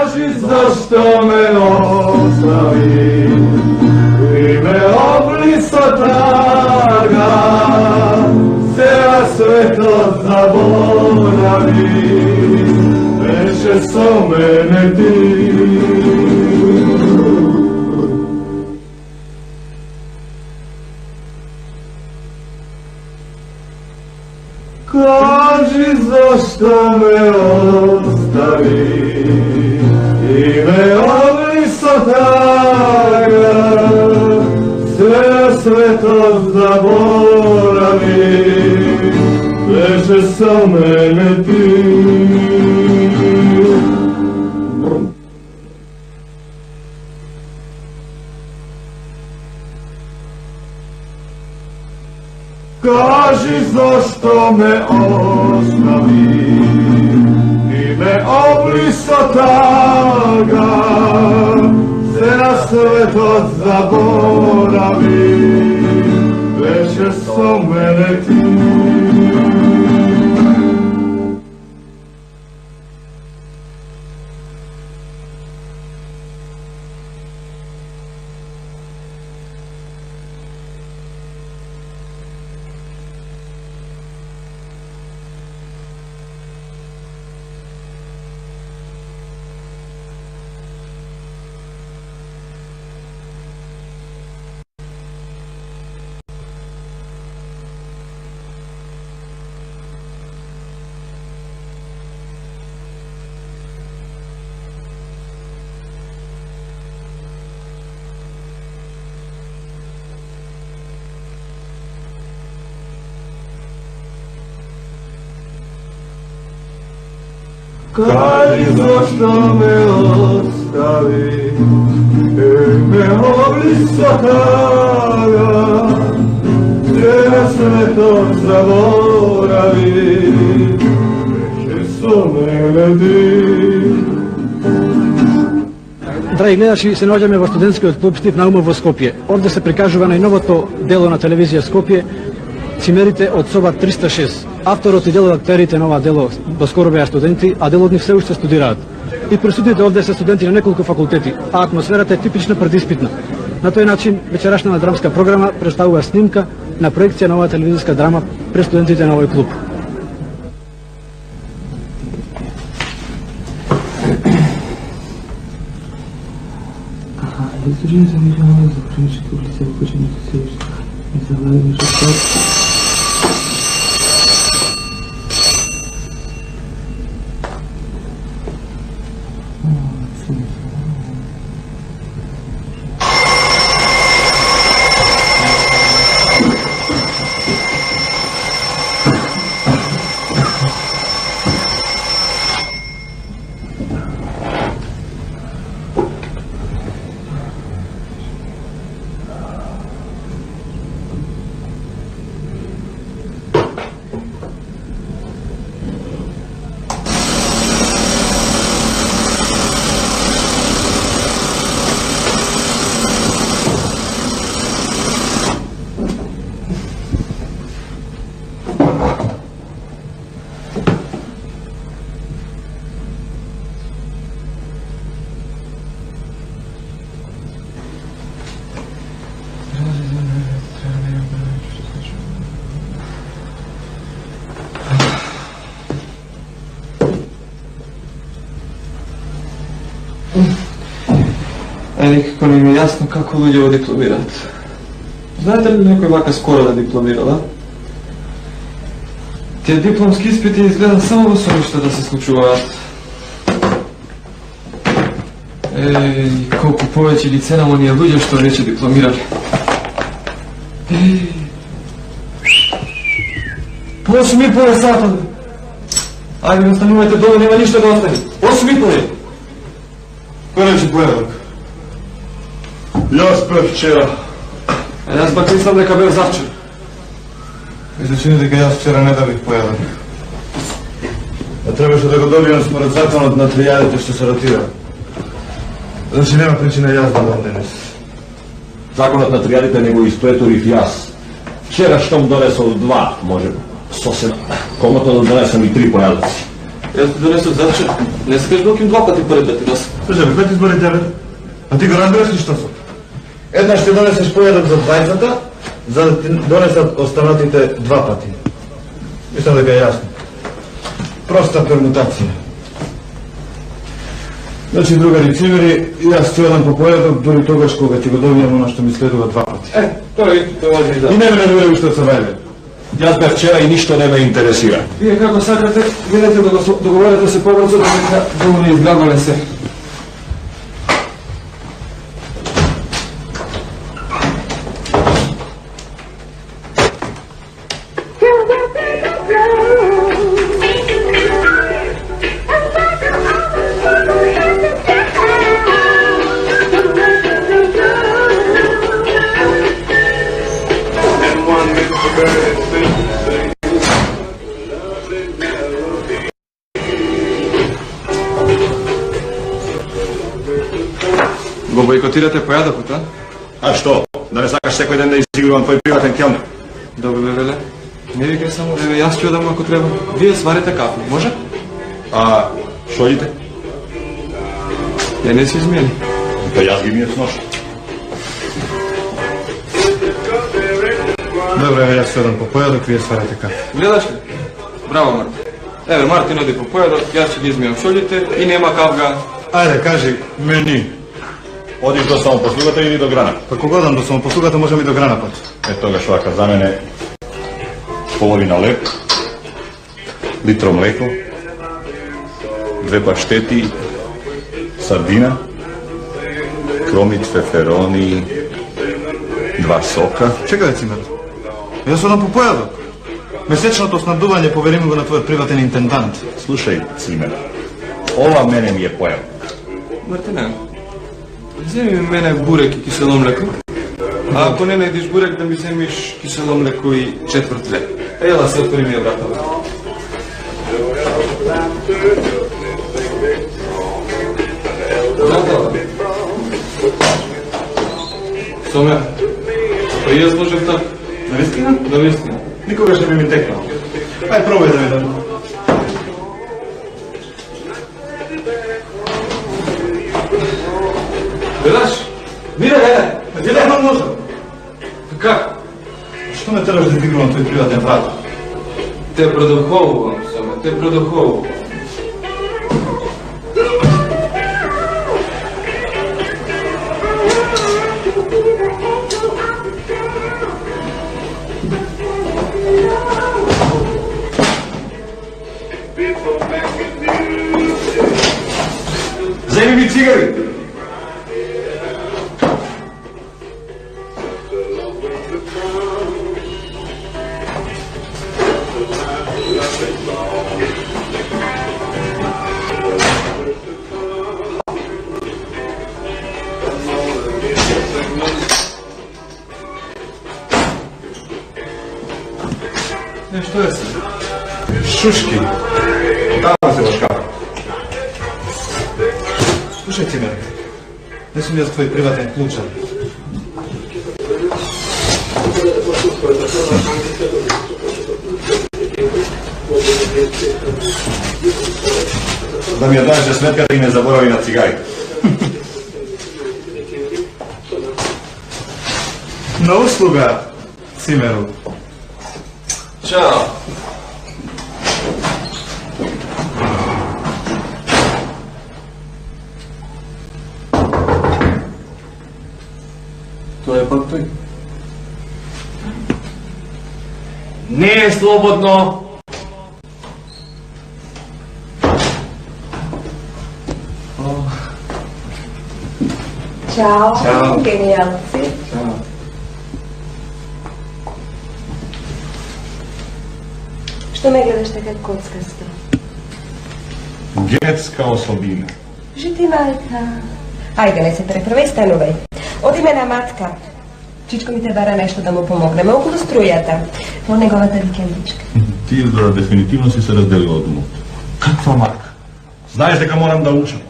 Zašto me ostavi i me obliso traga, cela sveto zaboravi, veće so mene ti. Kaži zašto me ostavi i me obliso traga, sve to zaboravi, veće so mene ti. Kaži zašto me ostavi i me obliso traga, sve to zaboravi, veće so mene ti. Kaži zašto me ostavi i me obliso traga, sve to zaboravi, veće so mene ti. Драги гледачи, се наоѓаме во студентскиот клуб Стив Наумов во Скопје. Овде се прикажува најновото дело на телевизија Скопје, Цимерите од соба 306. Авторот и дел од актерите на ова дело доскоро беа студенти, а дел од нив се уште студираат. И присутните овде се студенти на неколку факултети, а атмосферата е типично предиспитна. На тој начин, вечерашната драмска програма представува снимка на проекција на оваа телевизиска драма пред студентите на овој клуб. Издружение замирало за хроническое лице обучението се и завари между Никако не ми е јасно како луѓе го дипломираат. Знаете ли некој вака скоро да дипломирала? Тие дипломски испити изгледа само во соништа да се случуваат. Колку повеќе ги ценам оние луѓе што веќе дипломирале. По 8:30 сата. Ајде, останувате долу, нема ништо да остане. 8:30. Кој рече поедок? Јас спев вчера. Јас пак мислам дека бев завчера. Ми се чини дека јас вчера не добих поедок. А требаше да го добијам според законот на тријадите што се ротира. Значи нема причина јас да дам денес. Законот на тријадите не го истоеторив јас. Вчера штом донесол 2, може сосема. Комотно да донесам и 3 појадоци. Јас ти донесов зачет. Не скаш доким 2 пати поред да ти носам. Слушай, кој ти збори тебе? А ти го разбираш ли што сум? Еднаш ти донесеш појадок за двајцата, за да ти донесат останатите 2 пати. Мислам дека е јасно. Проста пермутација. Значи, другари цимери, јас ќе одам по појадок дури тогаш кога ќе го добијам оно што ми следува 2 пати. Тоа исто тоа важи за. И не ме верувам што се вајде. Јас бев вчера и ништо не ме интересира. Вие како сакате, видете да го договорите се побрзо да не изграбале се. Го бойкотирате појадокот, а? А што? Да не сакаш секој ден да изигрувам твој приватен келнер? Добро бе, веле. Не викај само, еве јас ќе одам ако треба. Вие сварите кафе, може? А што идите? Ја не си измени. Па јас ги мијам с нож. Добре, еве јас ќе одам по појадок, вие сварете кафе. Гледаш ли? Браво, Мартин. Еве, Мартин оди по појадок, јас ќе ги измијам шолите и нема кавга. Ајде, кажи, мени. Одиш до самопослугата или до грана? Па кога одам до самопослугата, можам и до грана пат. Е тогаш вака за мене половина леп, литро млеко, 2 паштети, сардина, кромит, феферони, 2 сока. Чекај, цимер. Јас одам по појадок. Месечното снабдување поверим го на твојот приватен интендант. Слушај, Цимер, ова мене ми е појава. Мартине, вземи ми мене бурек и кисело млеко. А ако не најдеш бурек, да ми вземиш кисело млеко и 1/4 леп. Ела се отвори ми ја вратава. Вратава. Соме, па и јас можев така. Навистина? Навистина. Никогаш не би ми текнал. Ај, пробај да видам. Гледаш? Мире, Ти не можам. Как? Што ме тераш да изигрувам твој приватен брат? Те продуховувам, Соме, те продуховувам. Земи ми цигари! Што е се? Шушки. Тама се во шкаф. Слушај, Цимер, не сум јас твој приватен клучар. Да ми ја дадеш за сметката и не заборави на цигари. На услуга, Цимеру. Чао. Тоа е пак тој. Не е слободно. Ćao, Ćao. genijalci. Чао. Što me gledaš така kockasto? Genetska osobina. Žiti majka. Ajde, ne se preprve, stanuvaj. Odi mena matka. Čičko mi te bara nešto da mu pomogneme okolo strujata. Po неговата викендичка. Ти изгледа дефинитивно си се разделила од умот. Каква марка? Знаеш дека морам да учам.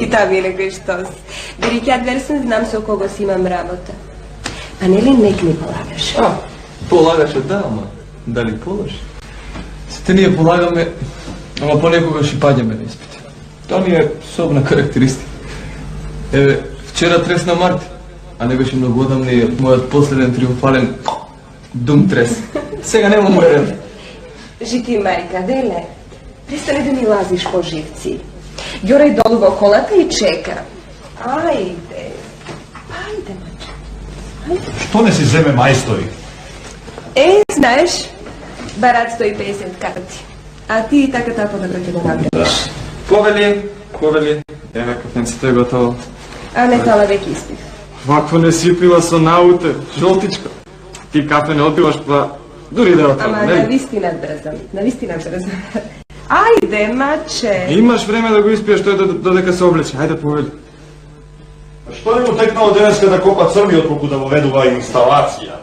I ta mi nego što si. Берик, ја версен знам со кого си имам работа. А нели нек ми полагаш? Полагаше да, ама дали положи? Те ние полагаме, ама понекогаш и паѓаме на испити. Тоа ни е собна карактеристика. Еве, вчера тресна Марти, а не беше многу одамна и мојот последен триумфален дум трес. Сега нема мој ред. Жити, Марика, деле. Престани да ми лазиш по живци. Јорај долу во колата и чека. Ајде. Ајде, маче. Ајде. Што не си земе мајстори? Знаеш, барат 150 карти. А ти и така подобро ќе го направиш. Повели, еве кафенцето е готово. А не тала веќе испив. Вакво не си пила со науте, жолтичка. Ти кафе не отпиваш, па дури да е отвора, Ама навистина брзам. Ајде, маче. Имаш време да го испиеш тој додека се облече. Ајде, повели. Што не му текнало денеска да копа црви отколку да воведува инсталација?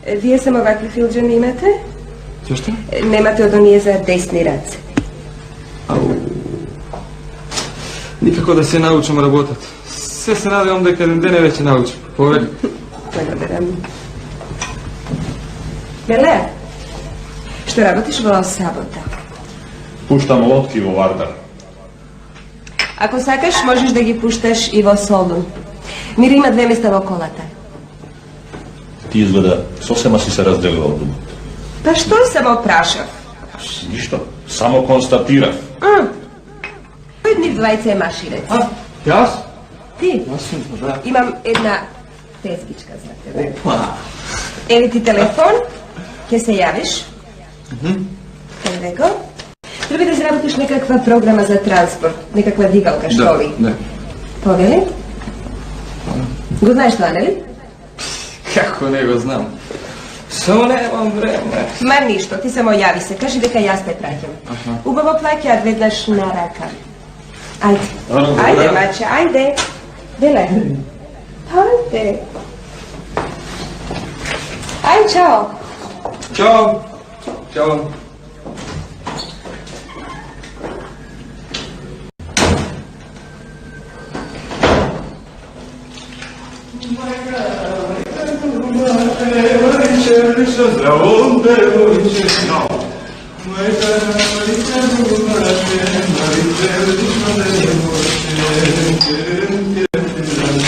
Вие само вакви филџани имате? Зашто? Немате од оние за десни раце. Никако да се научам работат. Се надевам дека еден ден веќе научам. Повели. Благодарам. Беле, што работиш во сабота? Пуштам лодки во Вардар. Ако сакаш, можеш да ги пушташ и во Солун. Мира има 2 места во колата. Ти изгледа сосема си се разделила од думот. Па што само прашав? Ништо, само констатирав. Кој од нив двајца е маширец? Јас? Ти? Да. Имам една тескичка за тебе. Еви ти телефон, ќе се јавиш. Еве го. Треба да заработиш некаква програма за транспорт, некаква дигалка, што ви? Да. Повели? Го знаеш тоа, нели? Како не го знам. Само немам време. Ма ништо, ти само јави се, кажи дека јас те праќам. Убаво плаќаат веднаш на рака. Ајде. Ајде, маче, ајде. Деле. Ајде. Ајде, чао. Чао. Чао.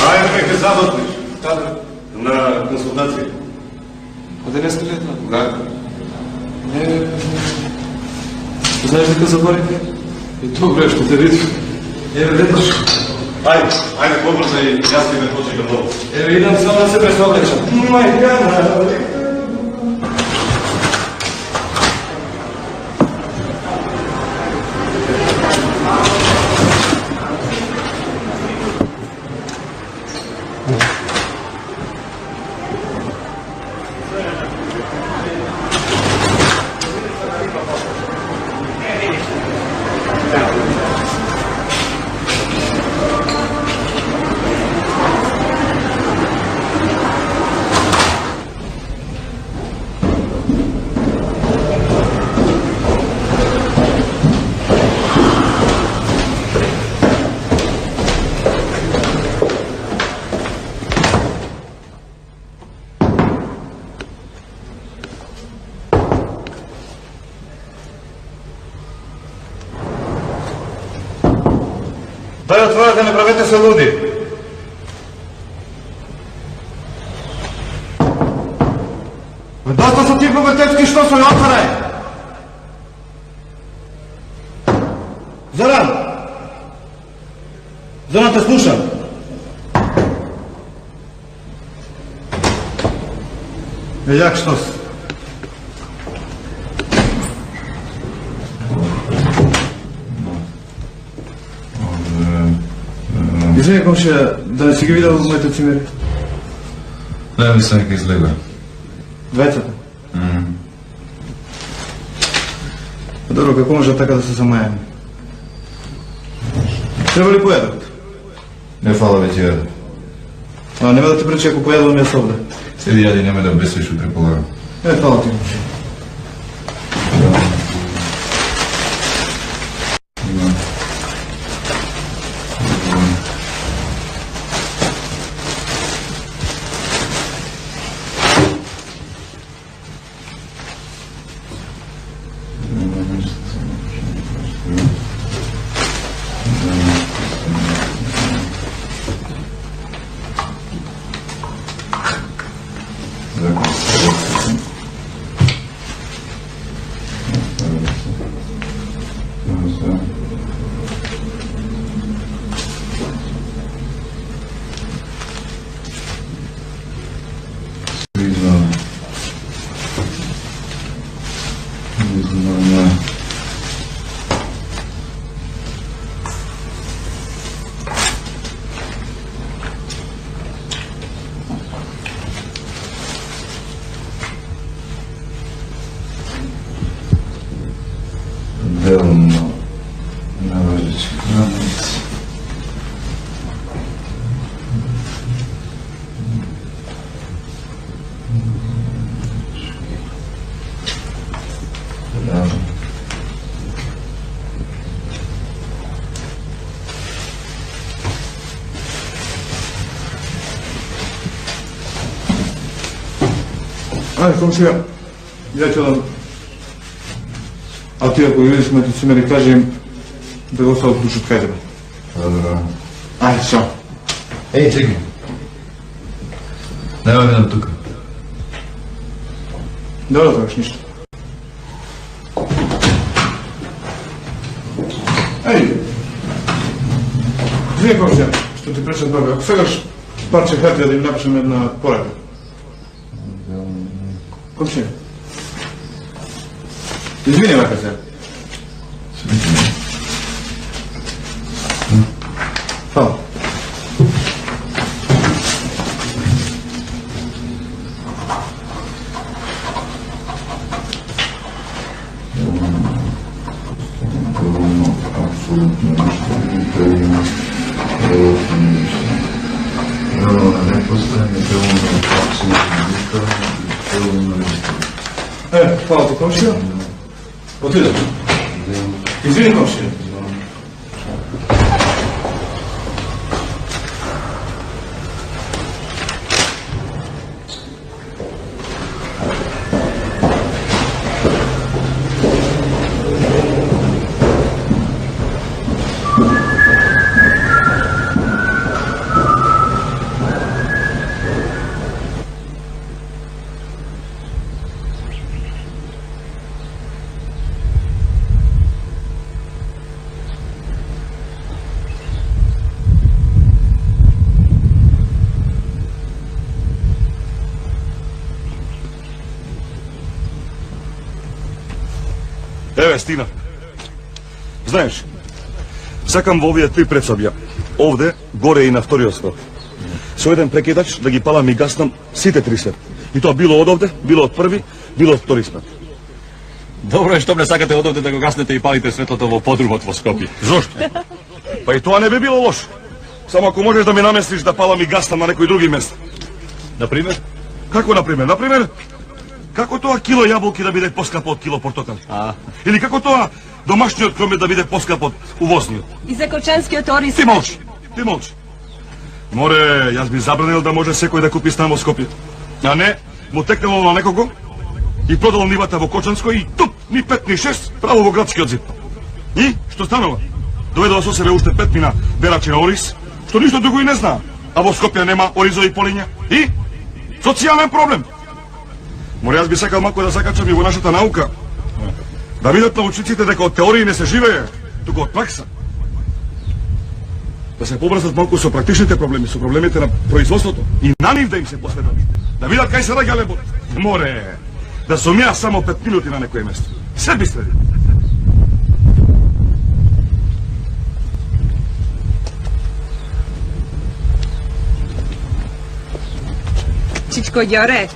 Ајде, ме ке заботниш. На консултација. А денеска ли е тоа? Да. Не. Знаеш дека заборите? И добро е што те видиш. Еве, веднаш. Ајде, побрза и јас ти ме почекам долу. Еве, идам само да се пресоблечам. Дај отворете, не правете се луди. Доста со ти пробетевски, што се отварај? Зоран! Зоран, те слушам. Јак, што си? Извини, комшија, да не си ги видел во моите цимери? Не ми се нека излега. Двајцата? Добро, како може така да се замајаме? Треба ли појадок? Не фала веќе јаде. А, нема да ти пречи ако појадам јас овде. Седи јади, нема да бесиш утре полагам. Фала ти. Delno naležeći granic. Ajde, komšija, ja ću da... A ti ako vidiš me, ti si meni kažem da je ostalo dušu tkaj treba. Dobro. Ajde, čao. Ej, čekaj. Nemoj me nam tuka. Dobro, to još ništa. Ej! Zvije komšija, što ti pričam dobro. Ako segaš parče hartija da im napišem jedna poraka. Komšija. Izvini, ovakav se. Hvala. Apsolutno ništa vidite, Vrlo nepostojanje, dovoljno apsolutno ništa, dovoljno ništa. Hvala ti, komšija. Otidem. Izvini, komšija. Evo, Stina. Знаеш, сакам во овие три предсобја. Овде, горе и на вториот спrat. Со еден прекидач да ги палам и гаснам сите три свет. И тоа било од овде, било од први, било од втори спrat. Добро е што не сакате од овде да го гаснете и палите светлото во подрумот во Скопје. Зошто? Па и тоа не би било лошо. Само ако можеш да ми наместиш да палам и гаснам на некои други места. Например? Како например? Например, како тоа кило јаболки да биде поскапо од кило портокали? Или како тоа домашниот кромет да биде поскап од увозниот? И за кочанскиот ориз. Ти молчи, ти молчи. Море, јас би забранил да може секој да купи стан во Скопје. А не, му текнало на некого и продал нивата во Кочанско и туп, ни 5 ни 6, право во градскиот зид. И, што станува? Доведува со себе уште 5 мина берачи на ориз, што ништо друго и не знаа. А во Скопје нема оризови полиња. И, социјален проблем. Море, јас би сакал малку да закачам и во нашата наука. Да видат научниците дека од теории не се живее, туку од пракса. Да се побрзат малку со практичните проблеми, со проблемите на производството и на нив да им се посветат. Да видат кај се раѓа лебот. Море, да сум јас само 5 минути на некој место. Се би следи. Чичко Ѓоре,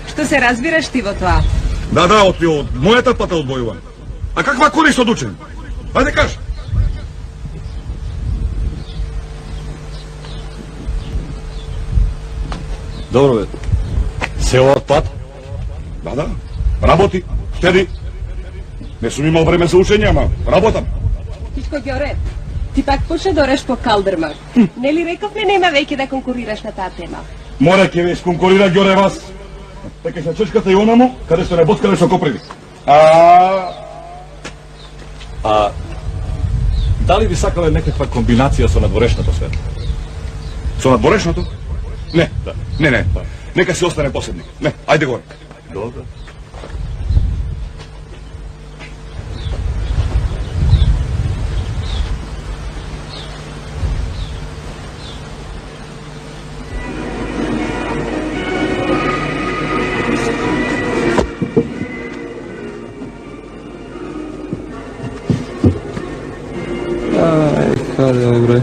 што се разбираш ти во тоа? Да, од мојата плата одвојувам. А каква корист од учење? Ајде кажи. Добро бе. Се ова плат? Да, работи, штеди. Не сум имал време за учење, ама работам. Чичко Ѓоре, ти пак почна да ореш по калдерма. Нели рековме нема веќе да конкурираш на таа тема? Море ќе ве конкурира Ѓоре вас. Така се чешката и онамо, каде сте работкале со Коприви. Дали би сакале некаква комбинација со надворешното светло? Со надворешното? Не, Да. не. Нека си остане посебник. Не, ајде горе. Добро. radi ovaj broj?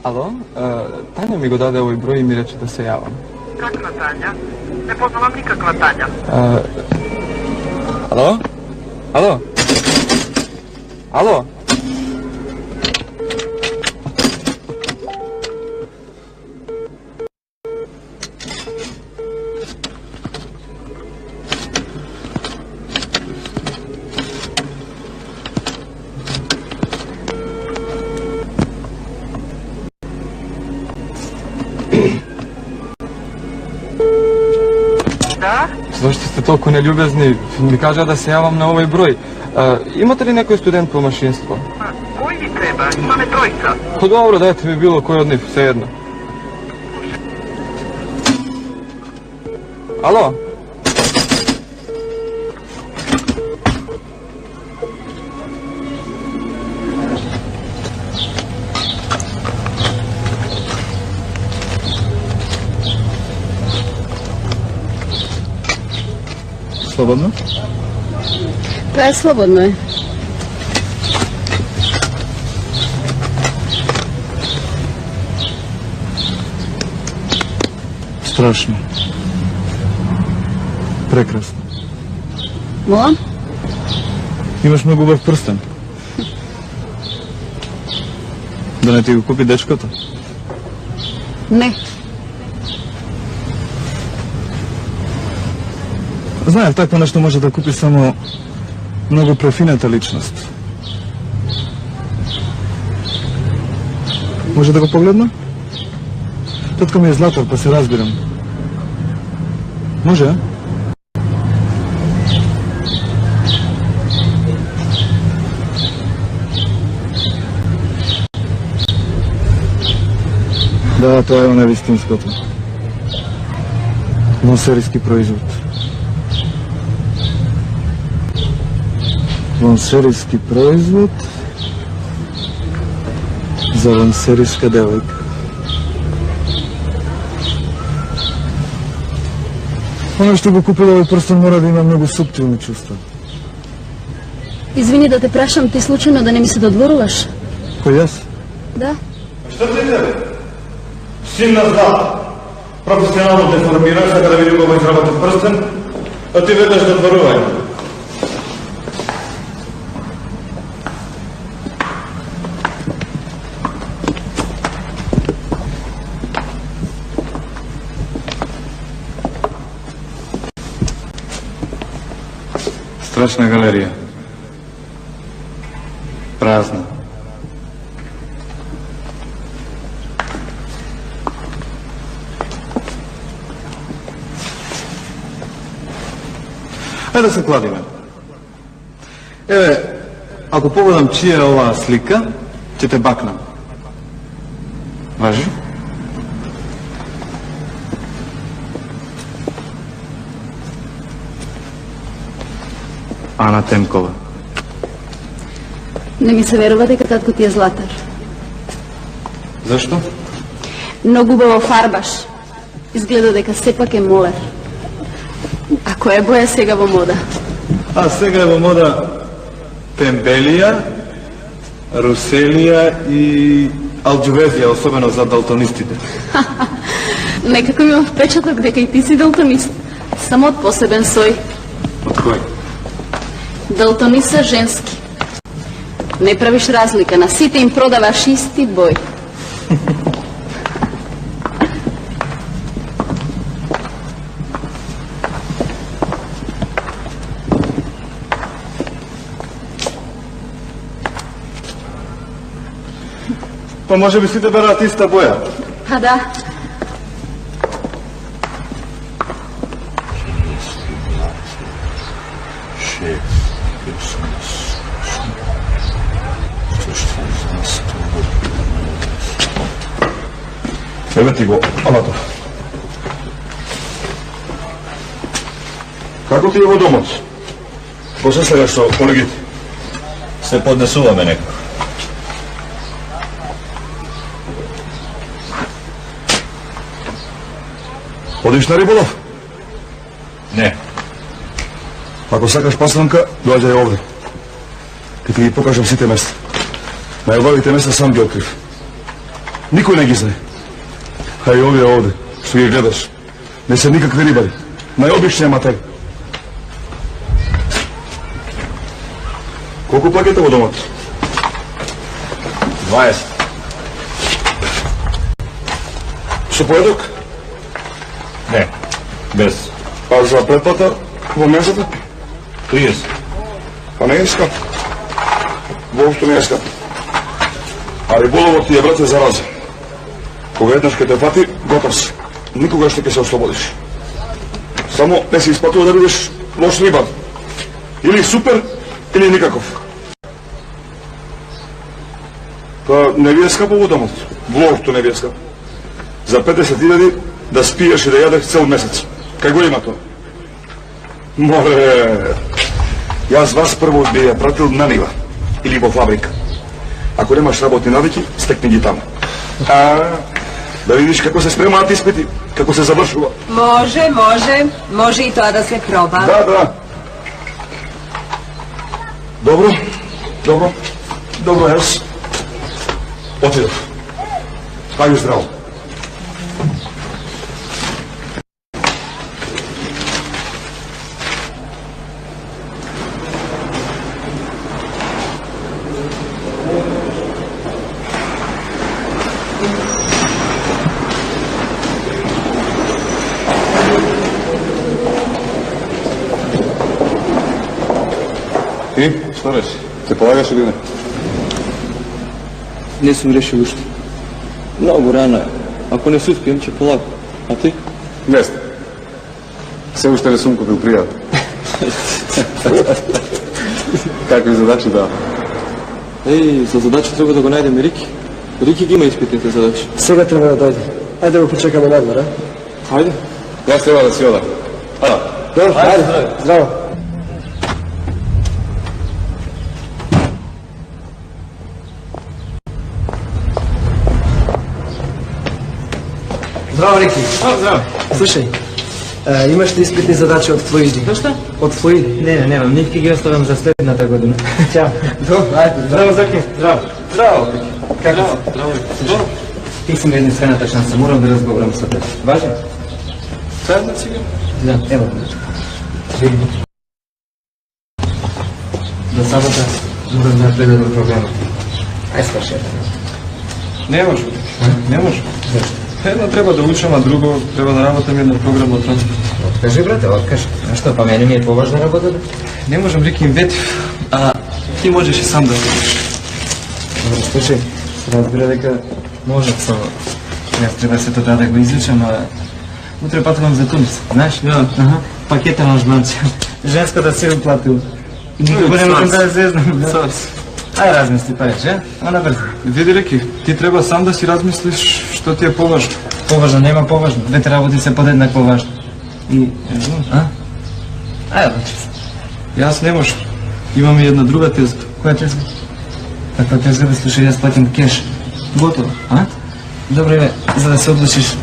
Alo, Tanja mi go dade ovaj broj i mi reče da se javam. Kakva Tanja? Ne poznavam nikakva Tanja. Alo? Alo? Alo? Da? Zašto ste toliko neljubezni? Mi kaže da se javam na ovaj broj. Imate li neko student po mašinstvu? Koji mi treba? Ima me trojica. Pa dobro, dajte mi bilo koji od njih, svejedno. Alo? Slobodno? Pa slobodno je. Strašno. Prekrasno. Molim? Imaš mnogo ubav prsten. Da ne ti го kupi dečkата? Ne. Знаем, такво нешто може да купи само многу префината личност. Може да го погледна? Татко ми е златар, па се разбирам. Може, а? Да, тоа е оне вистинското. Вонсерийски производ. Вонсерийски производ за вонсерийска девојка. Оно што го купил овој прстен мора да има многу суптилни чувства. Извини да те прашам, ти случайно да не ми се додворуваш? Кој јас? Да. Што ти тебе? Син на злата. Професионално деформиран, сака да види кога изработен прстен, а ти веднаш додворувај. Страшна галерија. Празна. Ајде да се кладиме. Еве, ако погледам чија е оваа слика, ќе те бакнам. Важи? Ана Темкова. Не ми се верува дека татко ти е златар. Зашто? Многу убаво фарбаш. Изгледа дека сепак е молер. А која боја сега во мода? А сега е во мода тембелија, руселија и алџувезија, особено за далтонистите. Некако имам впечаток дека и ти си далтонист. Само од посебен сој. Од кој? Далтонист женски. Не правиш разлика, на сите им продаваш исти бој. Па може би сите берат иста боја. Па да. Еве ти го, алато. Како ти е во домот? Ko се следаш со колегите? Се поднесуваме некако. Одиш на риболов? Не. Ако сакаш пасанка, доаѓај овде. Ке ти ги покажам сите места. Најубавите места сам ги открив. Никој не ги знае. А и овие овде, што ги гледаш, не се никакви рибари. Најобични аматери. Колку плакете во домот? 20. Со поедок? Не. Без. А за предплата во месата? 30. Па не е скап. Воопшто не е скап. А риболовот ти е, брате, зараза. Кога еднаш ке те фати, готов си. Никогаш не ке се ослободиш. Само не се испатува да бидеш лош рибар. Или супер, или никаков. Па не ви е скапо во домот. Воопшто не ви е скапо. За 50.000 да спиеш и да јадеш цел месец. Кај го има тоа? Море, јас вас прво би ја пратил на нива или во фабрика. Ако немаш работни навики, стекни ги таму. Да видиш како се спремаат испити, како се завршува. Може и тоа да се проба. Да. Добро, јас отидов. Ајде здраво. И, што реши? Се полагаш или не? Не сум решил уште. Многу рано е. Ако не се успием, ќе полагам. А ти? Не сте. Се уште не сум купил пријател. Какви задачи дава? Еј, за задача треба да го најдеме Рики. Рики ги има испитните задачи. Сега треба да дојде. Ајде да го почекаме надвор, а? Хајде. Јас треба да си одам. Добро, ајде, здраво. Здраво, Рики. Здраво. Слушај, имаш ли испитни задачи од флуиди? Што? Од флуиди? Не, немам. Нив ги оставам за следната година. Ćao. Добро, ајде. Здраво, Заки. Здраво. Здраво. Како си? Здраво. Ти си ми единствената шанса. Морам да разговарам со теб. Важно? Сајдна сега? Да, ево. Види. До сабота морам да предадам програма. Ај сврши. Не може. Не може. Едно треба да учам, а друго треба да работам една програмна транспорт. Откажи, брате, откажи. А што, па мене ми е поважна работа? Не можам, Рики, им ветив, а ти можеш и сам да работиш. Добре, слушај, се разбира дека можат со... Јас треба сето тоа да го изличам, а утре патувам за Тунис, знаеш? Да. Пакета на жбанци. Женската се уплатил. И никога не можам да ја зезнам. Сас. Ај размисли па рече, а на брзо. Види, Рики, ти треба сам да си размислиш што ти е поважно. Поважно, нема поважно. Двете работи се подеднакво важни. И, а? Ајде, брате. Јас не можам. Имам и една друга тезга. Која тезга? Каква тезга да слушай, јас платим кеш. Готово, а? Добре, бе, за да се одлучиш,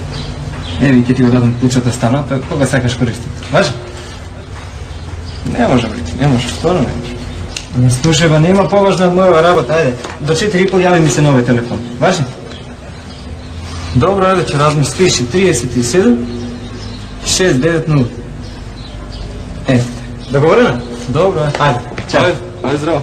еви, ќе ти го дадам ключата станот, па кога сакаш користи. Важи? Не можам, Рики, не можам, стварно не можам. Не слушай, ба, нема поважна од мојава работа, ајде. До 4:30 јави ми се на овој телефон. Важи? Добро, ајде, ќе размислиш. Пиши 37 690. Ето. Договорено? Добро, Ајде, чао. Ајде, здраво.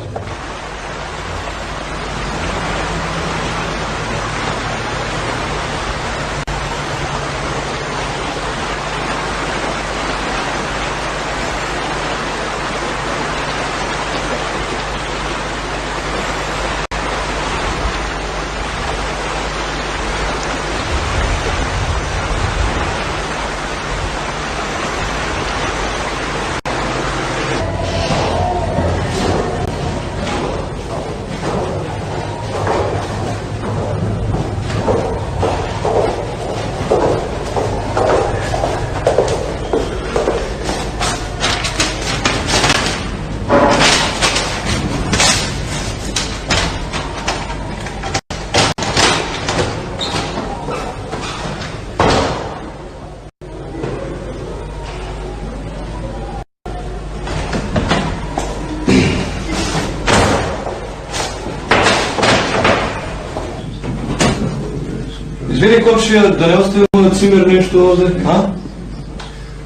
Извини, комшија, да не оставимо на цимер нешто овде, а?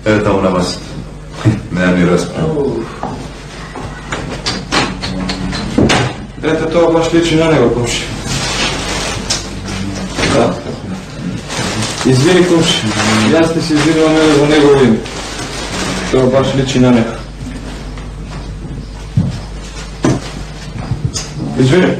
Е, таму на масата. Нема ни расправа. Ете, тоа баш личи на него, комшија. Да. Извини, комшија, јас ти се извинувам во негово име. Тоа баш личи на него. Извини.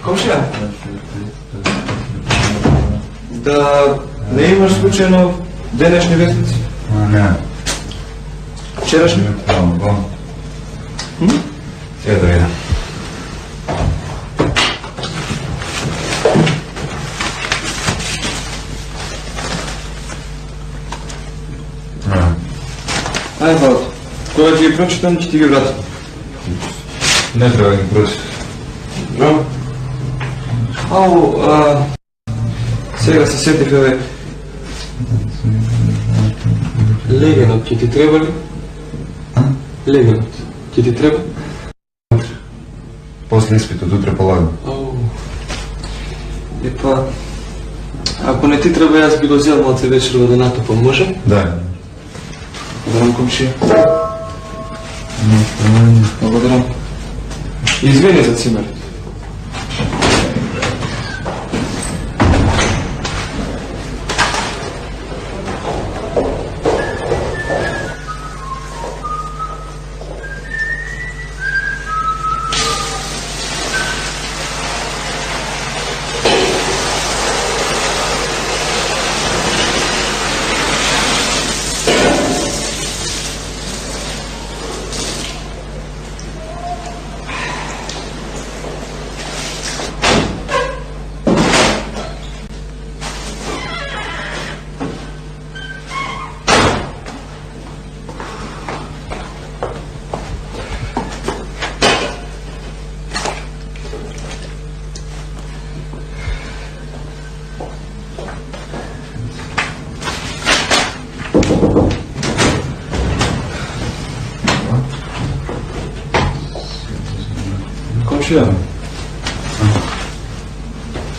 Комшија, да не имаш случајно денешни вестници? Не. Вчерашни? Бом. Сега да видам. Ајде, хвала. Кога ќе ги прочитам, ќе ти ги вратам. Не треба да ги прочиташ. Добро. Ау, сега се сетих, еве. Легенот ќе ти треба ли? Легенот ќе ти треба? После испитот, утре полагам. Ау. Епа, ако не ти треба, јас би го зел малце вечерва да натопам, може? Да. Благодарам, комшија. Благодарам. Извини за цимерот. Комшија,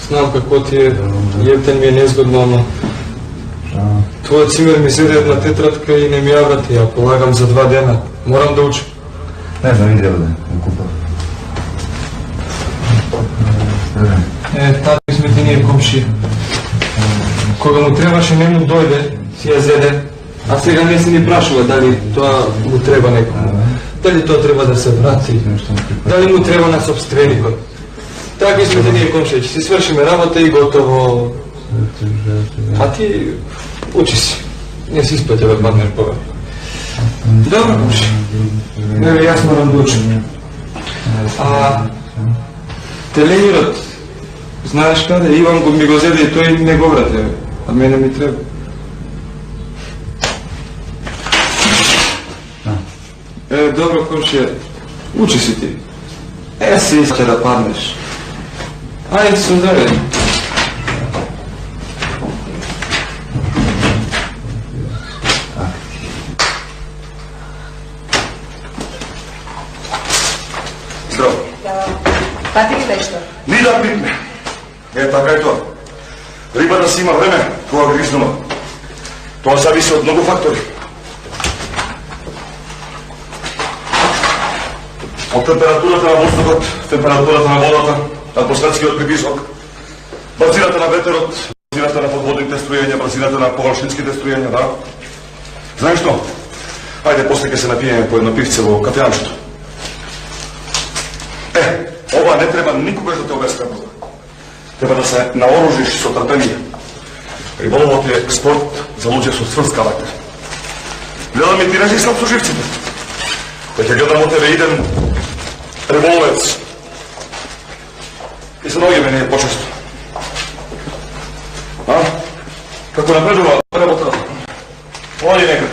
знам како ти е, јептен ми е незгодно, ама твојот цимер ми седе една тетрадка и не ми ја врати, ја полагам за 2 дена. Морам да учам. Не знам, иде да купам. Такви сме ти ние, комшија. Кога му требаше, не му дојде, си ја зеде, а сега не се ни прашува дали тоа му треба некому. Дали тоа треба да се врати, дали му треба на собственикот. Такви сме ти ние, комшија, ќе си свршиме работа и готово. А ти учи си, не си исплатја да паднеш повеќе. Добро, комшија. Еве, јас морам да учам. Теленирот, знаеш каде? Иван ми го зеде и тој не го врате, а мене ми треба. Добро, комшија, учи си ти. Се искате да паднеш. Ајде, сударе. Здраво. Пати ли нешто? Ни да пипне. Така е тоа. Риба да си има време, кога гризнува. Тоа зависи од многу фактори. Од температурата на воздухот, температурата на водата, атмосферскиот притисок, брзината на ветерот, брзината на подводните струјења, брзината на површинските струјења, да? Знаеш што? Ајде, после ќе се напиеме по едно пивце во кафеанчето. Ова не треба никогаш да те обескрбува. Треба да се наоружиш со трпение. Риболовот е спорт за луѓе со цврст карактер. Гледам и ти не си слаб со живците. Веќе гледам од тебе иден риболовец. И се наоѓаме ние почесто. Како напредува работа? Оди некаде.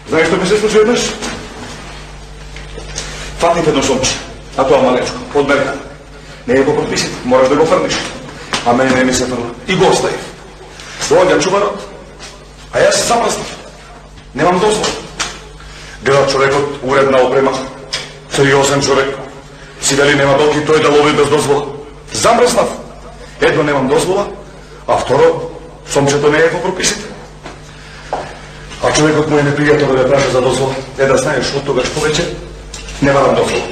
Знаеш што ми се случи еднаш? Фатник едно сомче, а тоа малечко, од мерка. Не е по прописите, мораш да го фрниш. А мене не ми се фрла. И го оставив. Доаѓа чуварот, а јас се замрзнав. Немам дозвола. Гледа човекот, уредна опрема, сериозен човек. Си дали нема доки тој да лови без дозвола. Замрзнав. Едно немам дозвола, а второ, сомчето не е по прописите. А човекот му е непријатно да ме праша за дозвола. Да знаеш, од тогаш повеќе не барам дозвола.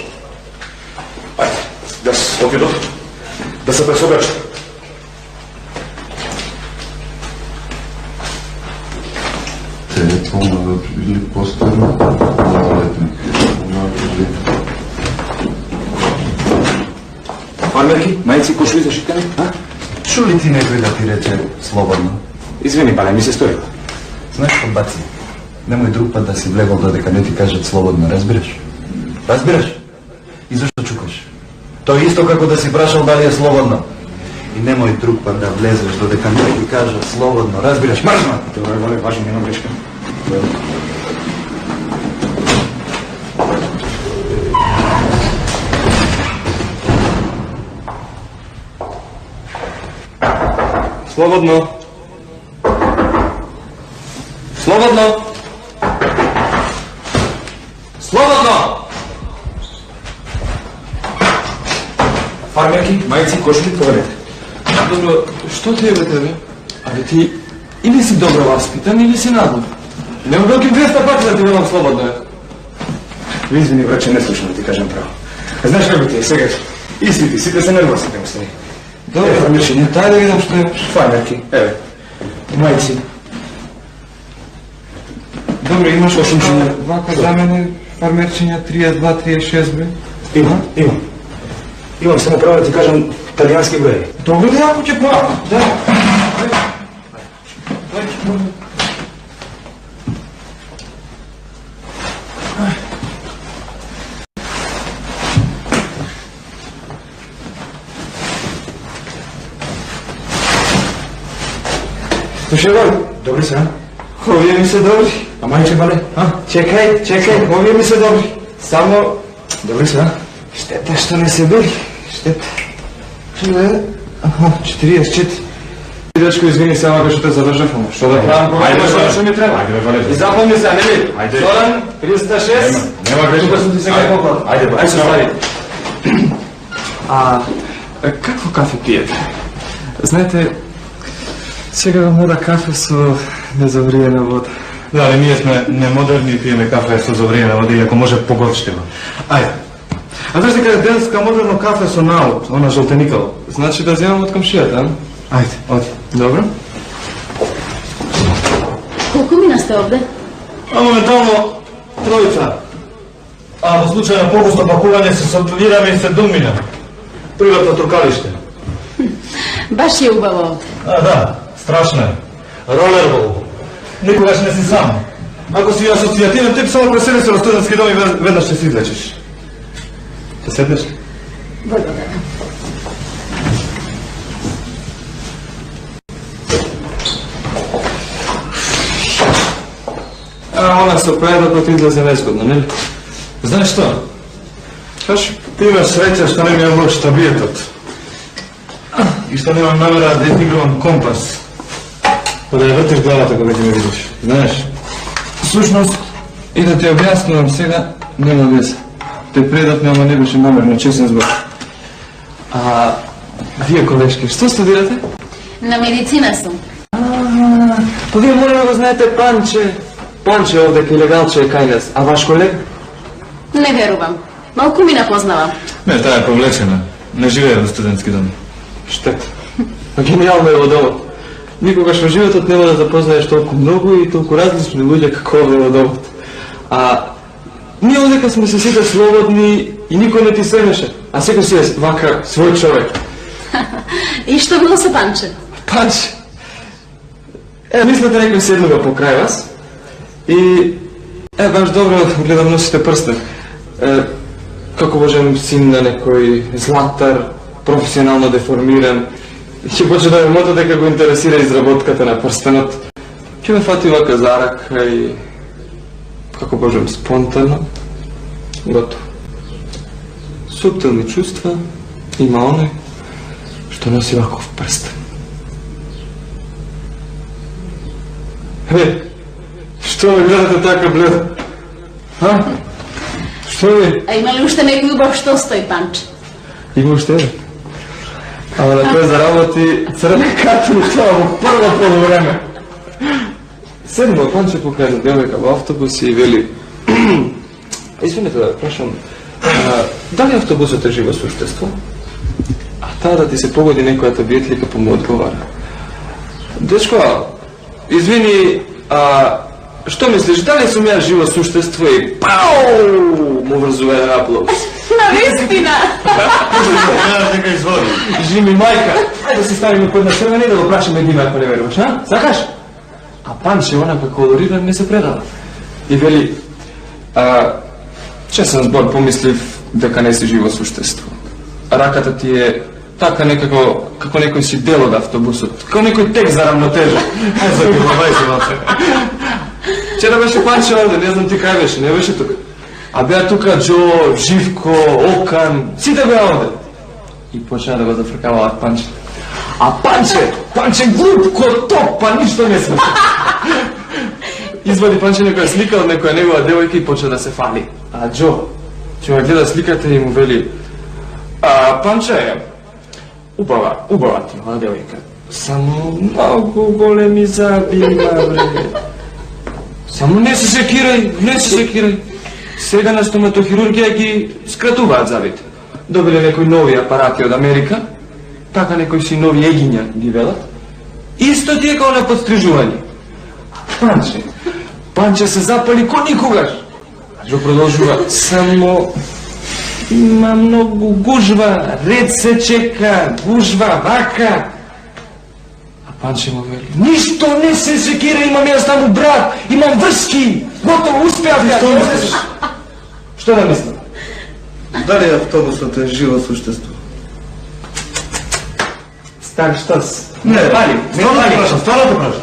Ајде, да се отидов, да се пресобрачам. Телефон или постер, малолетник. Фармерки, мајци, кошуи за шиткане? Чу ли ти некој да ти рече слободно? Извини, пале, ми се сторила. Знаеш што, баци, немој друг пат да си влегол додека не ти кажат слободно, разбираш? Разбираш? И зашто чукаш? Тоа е исто како да си прашал дали е слободно. И немој друг пат да влезеш додека не ти кажат слободно, разбираш? Маршма! Добре, вале, важно, нема грешка. Слободно. Слободно. Слободно. Фармерки, мајци, кошуи, поведете. Добро, што те е бе тебе? Абе ти или си добро васпитан, или си наглад. Нема белки 200 пати да ти велам слободно е. Извини, враче, не слушам да ти кажем право. А знаеш како ти е сега? Истите, сите се нервосите му стани. Добро, фармерче, не тај да видам што е. Фармерки, еве. Мајци. Добро, имаш вака за мене фармерчиња 32, 36 бе? Имам. Имам само право да ти кажам италијански број. Добро да јако ќе па. Да. Слушај, Вали, добри се, а? Овие ми се добри. А мајче, Вале, а? Чекај, овие ми се добри. Само Добри се, а? штета што не се били. Штета. Чуе, 44. Дечко, извини се, ама што те задржав, ама што да правам? Ајде, што ми треба? Ајде, Вале. И запомни се, не ли? Ајде. Зоран, 306. Нема грешка. Тука сум ти сега поклад. Ајде, бе. Ајде се стави. А какво кафе пиете? Знаете, сега вам мода кафе со незавриена вода. Да, ali ние сме немодерни и пиеме кафе со завриена вода и ако може погорчтиво. Ајде. А знаеш дека е денска модерно кафе со наут, она жолтеникава. Значи да земам од комшијата, а? Ајде, оди. Добро. Колку мина сте овде? А моментално тројца. А во случај на погусно пакување се собираме и 7 мина. Приватно трукалиште. Баш е убаво овде. А, да, страшно е. Ролербол. Никогаш не си сам. Ако си асоцијативен тип, само пресели се во студентски дом и веднаш ќе се излечиш. Ќе седнеш ли? Благодарам. А она со предокот излезе незгодно, нели? Знаеш што? Кажи. Ти имаш среќа што не ми е лош табиетот. И што немам намера да изигрувам компас. Па да ја вртиш главата кога ќе ме видиш. Знаеш? Всушност, и да ти објаснувам сега, нема веза. Те предавме, ама не беше намерно, честен збор. А вие, колешки, што студирате? На медицина сум. Па вие моля да го знаете Панче. Панче овде кај легалче е кај нас. А ваш колег? Не верувам. Малку ми напознавам. Не, таа е повлечена. Не живее во студентски дом. Штета. А гениално е во домот. Никогаш во животот нема да запознаеш толку многу и толку различни луѓе како овде во домот. А ние овдека сме се сите слободни и никој не ти семеше. А секој си е вака свој човек. И што било со Панче? Панче. Мислите некој седнува покрај вас и баш добро гледам носите прстен. Како можем син на некој златар, професионално деформиран, ќе почне да ме мота дека го интересира изработката на прстенот. Ќе ме фати вака за рака и како можем спонтано, готово. Суптилни чувства има оној што što nosi ovako prst. Što me gledate tako bledo? Ha? Što vi? A ima li ušte neki ljubav što stoji, Panče? Ima ušte. Ali na koje zaravoti crne katru to prvo polovreme. Sedimo, Panče pokaže devojka u autobus i veli izvinite da prašam, da li autobusu te živo suštestvo? A tada ti se pogodi nekoja tabjetlika pa mu odgovara. Dečko, izvini, što misliš, da li sam ja živo suštestvo i pau, mu vrzuje aplauz. Istina! Neka izvoli. Žimi majka, ajde se stavimo kod na crveni da go prašam med njima ako ne veruješ, ha? Sakaš? A Panče, onaka koloriran, ne se predala. I veli, česan zbor pomisliv дека не си живо суштество. Раката ти е така некако, како некој си дел од автобусот, како некој тек за равнотежа. Забавај се, маце. Вчера беше Панче овде, не знам ти кај беше, не беше тука. А беа тука Джо, Живко, Окан, сите беа овде. И почна да го зафркаваат Панче. А Панче глуп ко топ, па ништо не смешно. Извади Панче некоја слика од некоја негова девојка и почна да се фали. А Джо ме гледа сликата и му вели, Панче, убава ти ова девојка. Само многу големи заби има, бре. Само не се секирај. Сега на стоматохирургија ги скратуваат забите. Добиле некои нови апарати од Америка, така некои си нови егиња ги велат. Исто ти е као на подстрижување. Панче се запали ко никогаш. Джо продолжува, само има многу гужва, ред се чека, гужва, вака. А Панче му вели, ништо не се секира, имам јас таму брат, имам врски, готово, успеав ја. Што да мислам? Дали автобусот е живо суштество? Стар, што си? Не пали. Стварно те прашам.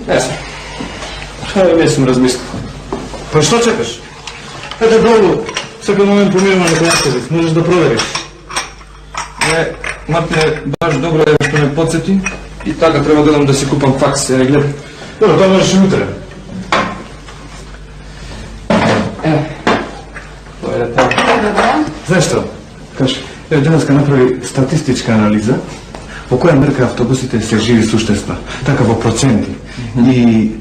Не сум. Не сум размислил. Па што чекаш? Ете долу, секој момент помираме на пријателите, можеш да провериш. Не, Мартине, баш добро е што ме подсети и така треба да дадам да си купам факс, гледам. Добро, тоа можеш и утре. Тоа е така. Знаеш што? Кажи. Еве денеска направи статистичка анализа по која мерка автобусите се живи суштества, така во проценти. И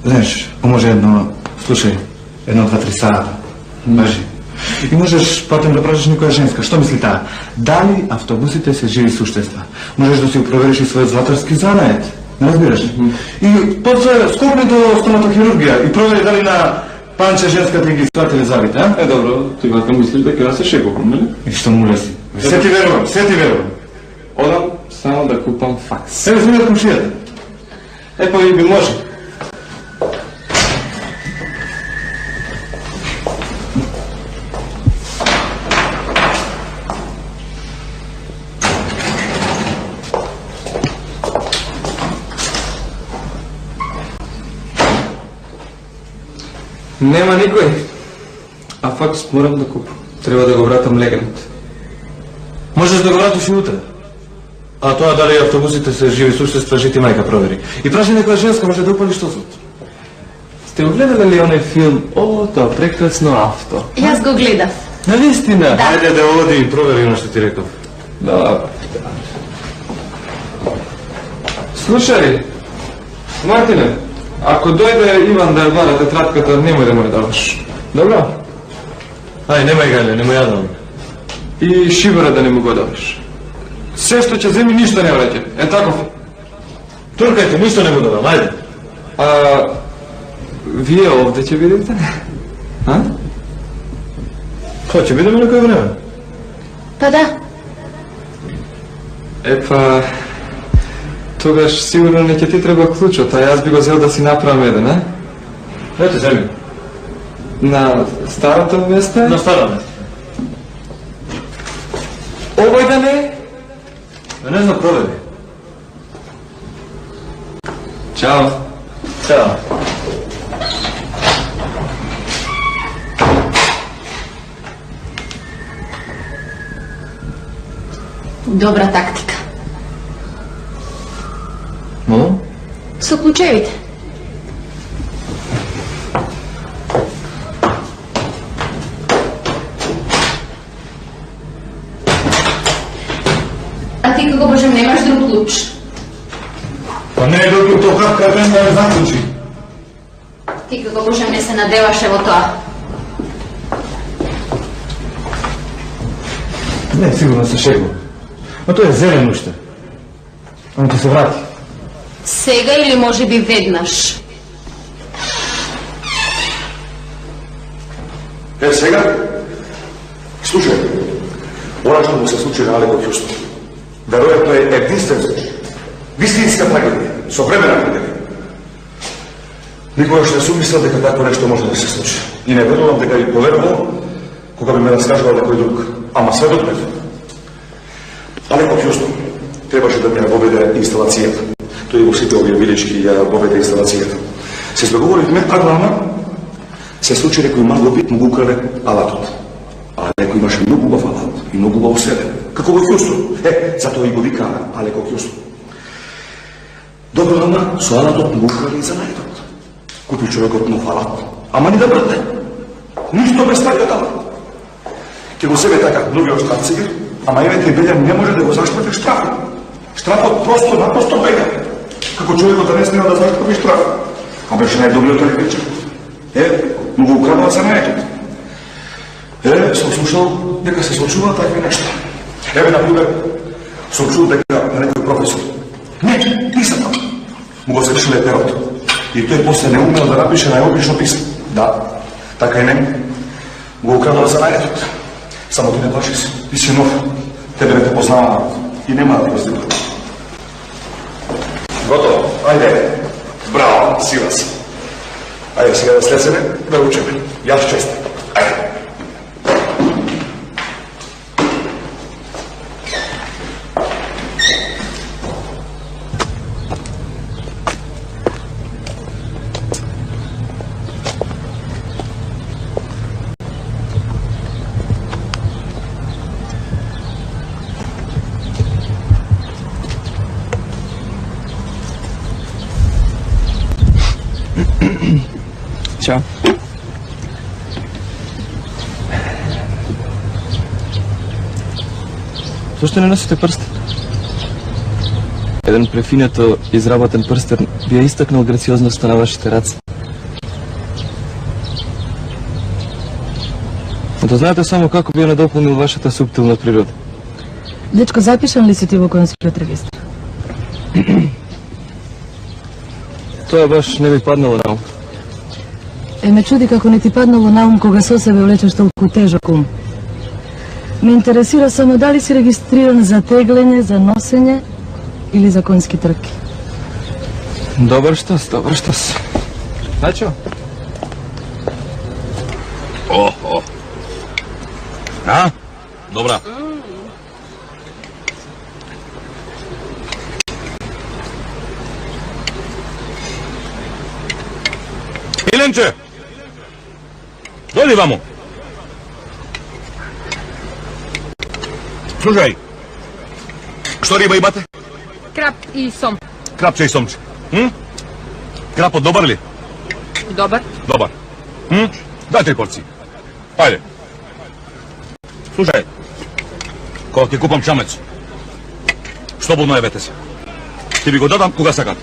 знаеш, може слушај, 1-2-3 сата. Важи. И можеш потом да прашаш некоја женска, што мисли таа? Дали автобусите се живи суштества? Можеш да си провериш и својот златарски занает. Не разбираш? И после скопни до стоматохирургија и провери дали на Панче женската ги сватили забите, а? Добро, ти вака мислиш дека јас се шегувам, нели? И што му леси? Се ти верувам. Одам само да купам факс. Еве сме од комшијата. Па ви би може. Нема никој. А факс морам да купам. Треба да го вратам легенот. Можеш да го вратиш и утре. А тоа дали автобусите се живи суштества, жити мајка провери. И праши некоја женска, може да упали штосот. Сте го гледали ли оној филм О, тоа прекрасно авто? Јас го гледав. Навистина? Да. Ајде да оди и провери оно што ти реков. Да. Слушај, Мартине, ако дојде Иван да ја вара тетратката, немој да му ја даваш. Добро? Ај, немај гале, немој ја давам. И шибера да не му го даваш. Се што ќе земи, ништо не враќа. Е таков. Туркајте, ништо не му давам, ајде. Вие овде ќе видите? А? Тоа ќе бидеме некој време. Па да. Епа, тогаш сигурно не ќе ти треба клучот, а јас би го зел да си направам еден, а? Ете, земи. На старото место? На старо место. Овој да не? Не знам, провери. Чао. Чао. Добра тактика. Мало? Со ключевите. А ти како Боже немаш друг ключ? Па не е друг то как кажем да не заклучи. Ти како Боже не се надеваше во тоа. Не, сигурно се шегува. Но тоа е зелен уште. Он ќе се врати. Сега или може би веднаш? Сега? Слушай, ова што му се случи на Алеко Хјустон, веројатно е единствен случај. Вистинска трагедија, современа трагедија. Никогаш не сум мислел дека такво нешто може да се случи. И не верувам дека ви поверувал кога би ме раскажувал некој друг. Ама сведот ме. Алеко Хјустон требаше да ми ја воведе инсталацијата. Тој во сите овие билички ја воведе инсталацијата. Се збегувавме, а главна се случи некој мангопит му го украде алатот. А некој имаше многу убав алат и многу убав селе. Како во Хјустон. Затоа и го вика Алеко Хјустон. Добро, ама со алатот му го украде и за најдот. Купи човекот нов алат, ама ни да брдне. Ништо без тајот алат. Ке го себе така другиот штрафцигер, ама евете Белјан не може да го заштрафи штрафот. Штрафот просто бега. Како човекот да не смеа да заштрафи штраф. А беше најдобриот електричар. Му го украдува за најдот. Сум слушал дека се случува такви нешта. Например, сум чул дека на некој професор. Не, нисам там. Му го свршиле перото. И тој после не умел да напише најобично писмо. Да, така и не. Го украдува за најдот. Само ти не плаши се. Ти си нов. Тебе не те познавам. И нема да раздибам. Готово. Ајде. Браво, сила си. Ајде сега да слеземе, да учеме. Јас честам. Ајде. Ćao. Зошто не носите прстен? Еден префинето изработен прстен би ја истакнал грациозноста на вашите раце. Да знаете само како би ја надополнил вашата суптилна природа. Дечко, запишан ли си ти во конскиот регистр? Тоа баш не би паднало на ум. Ме чуди како не ти паднало на ум кога со себе влечеш толку тежок ум. Ме интересира само дали си регистриран за теглење, за носење или за конски трки. Добар штос, добар штос. Начо? А? Добра. Миленче! Дојди ваму. Слушај, што риба имате? Крап и сом. Крапче и сомче. Крапот добар ли? Добар. Добар. Дај 3 порции. Ајде. Слушај, кога ќе купам чамец, слободно јавете се. Ти ви го дадам кога сакате.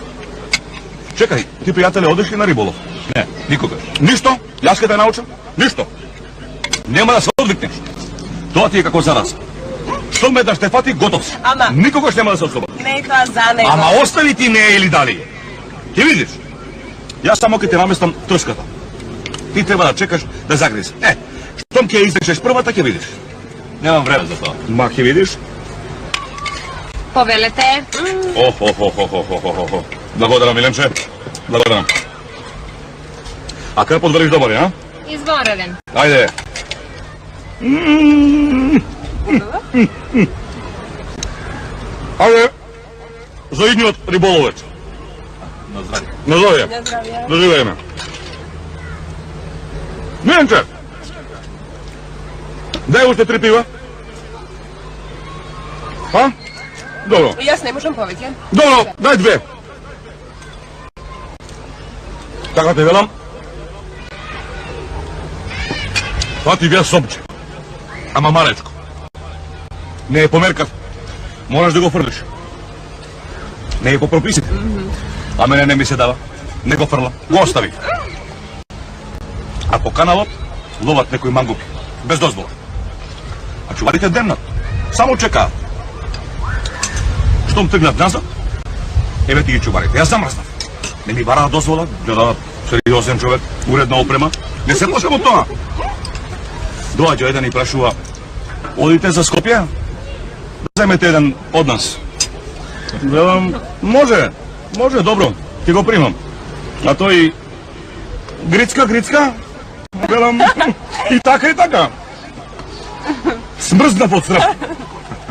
Чекај, ти пријателе одеш ли на риболов? Не, никогаш. Ништо? Јас ке те научам? Ништо. Нема да се одвикнеш. Тоа ти е како зараза. Што ме да ще фати, готов си. Ама... Никогаш нема да се отслободи. Не е тоа за него. Ама остави ти не е или дали. Ти видиш? Јас само ке те наместам трската. Ти треба да чекаш да загризе. Штом ќе излечеш првата, ќе видиш. Немам време за тоа. Ма ќе видиш? Повелете. Благодарам, Миленче. Благодарам. А крпот велиш добар, а? Извонреден. Ајде. Ајде. За идниот риболовец. На здравје. На здравје. Да живееме. Миленче. Дај уште 3 пива. A? Dobro. Jaz ne možem povedati. Dobro, daj dve. Така те велам. Това ти бия собче. Ама малечко. Не е по мерката. Можеш да го фърлиш. Не е по прописите. А мене не ми се дава. Не го фърла. Го остави. А по каналот ловат некои мангупи. Без дозвола. А чуварите демнат. Само чекаат. Щом тръгнат назад, еве ти ги чуварите. Аз замръзнав. Не ми бара дозвола, гледа сериозен човек, уредна опрема. Не се плашам от това. Доаѓа еден и прашува, одите за Скопје? Да вземете еден од нас. Гледам, може, добро, ти го примам. А тој, Грицка, гледам, и така. Смрзнав од страх.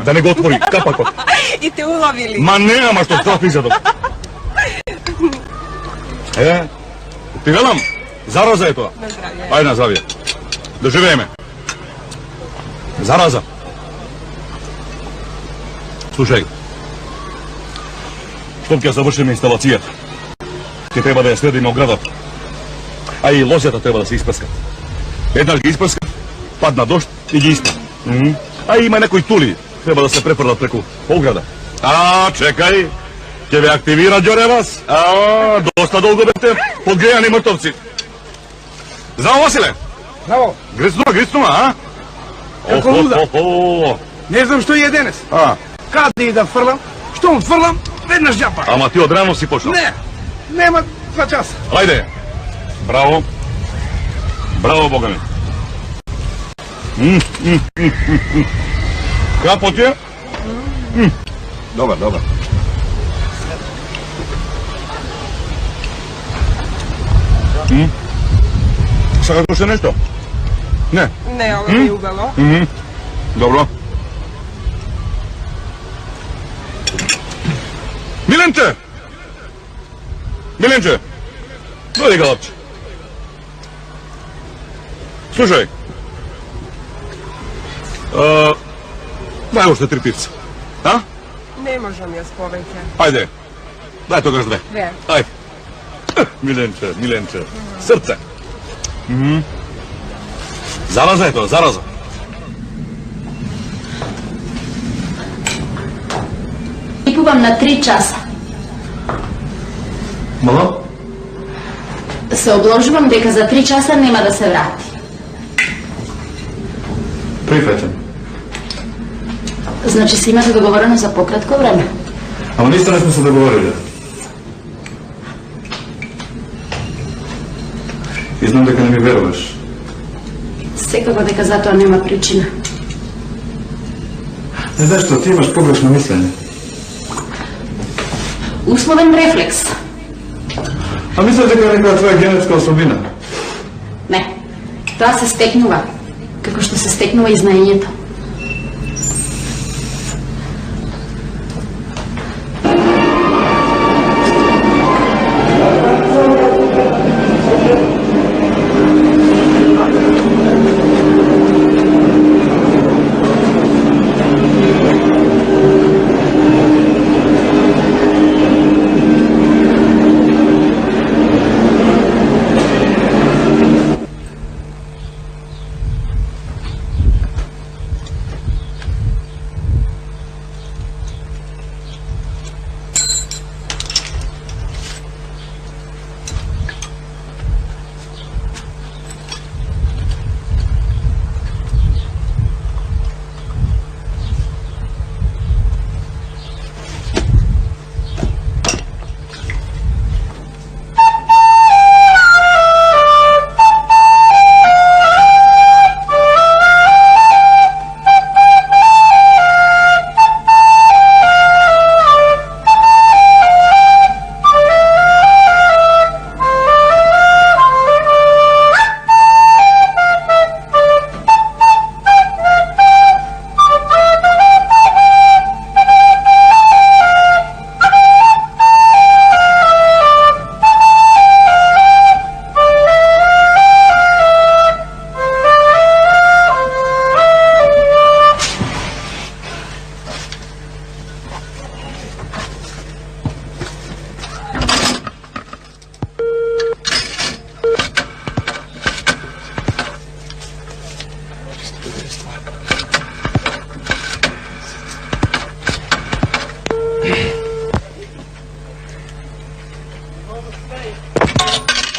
Да не го отвори капакот. I te ulovili. Ма не, ама што страх изадов. Ти велам, зараза е тоа. Na zdravje. Ајде на здравје. Да живееме. Зараза. Слушај, штом ќе завршиме инсталацијата, ќе треба да ја следиме оградата. А и лозјата треба да се испрскат. Еднаш ги испрскат, падна дожд и ги испра. А има некои тули, треба да се префрлат преку ограда. А, чекај, ќе ве активира Ѓоревас. Доста долго бете подгрејани мртовци. Здраво, Василе! Здраво! Грицнува, а? Како луда. Не знам што е денес. Каде и да фрлам, штом фрлам, веднаш ѓапа. Ама ти одрано си почнал. Не, нема 2 часа. Ајде. Браво. Браво, Бога ми. Како ти е? Добар. Сакаш уште нешто? Не. Ne, ovo mi je ubalo. Добро. Миленче! Дојди, галапче. Слушај. Дај уште 3 пивца. А? Ne možem jaz povedati. Ајде. Дај тогаш 2. Две. Ајде. Миленче. Срце. Зараза е тоа, зараза. Пипувам на 3 часа. Мало? Се обложувам дека за 3 часа нема да се врати. Прифаќам. Значи си имате договорено за пократко време. Ама нисто не сме се договорили. И знам дека не ми веруваш. Секако дека за тоа нема причина. Не знаеш што, ти имаш погрешно мислење. Условен рефлекс. А мислиш дека е некоја твоја генетска особина? Не. Тоа се стекнува. Како што се стекнува и знаењето.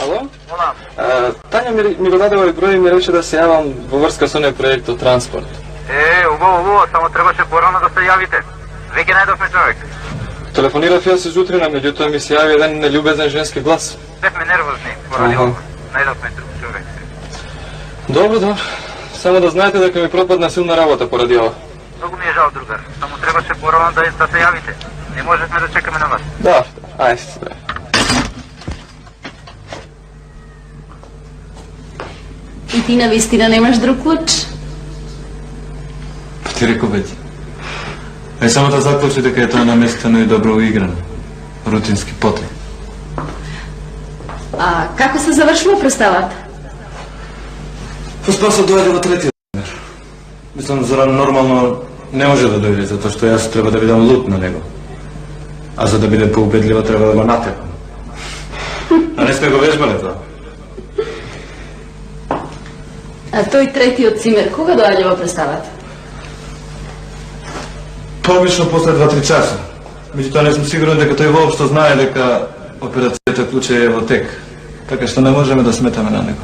Ало? Volám. Тања ми го даде овој број и ми рече да се јавам во врска со оној проект од транспорт. Убаво, само требаше порано да се јавите. Веќе најдовме човек. Телефонирав јас изутрина, меѓутоа ми се јави еден нелюбезен женски глас. Бевме нервозни, поради ово. Најдовме друг човек. Добро. Само да знаете дека ми пропадна силна работа поради ова. Многу ми е жал, другар. Само требаше порано да се јавите. Не можевме да чекаме на вас. Да, ајде. И ти навистина немаш друг клуч? Па ти реков бе. Само да заклучи дека е тоа наместено и добро уиграно. Рутински потреб. А како се завршува представата? Спасо дојде во третиот номер. Мислам, Зоран нормално не може да дојде, затоа што јас треба да бидам лут на него. А за да биде поубедлива треба да го натерам. А не сме го вежбале тоа. А тој третиот цимер, кога доаѓа во представата? Обично после 2-3 часа. Меѓутоа не сум сигурен дека тој воопшто знае дека операцијата клуче е во тек. Така што не можеме да сметаме на него.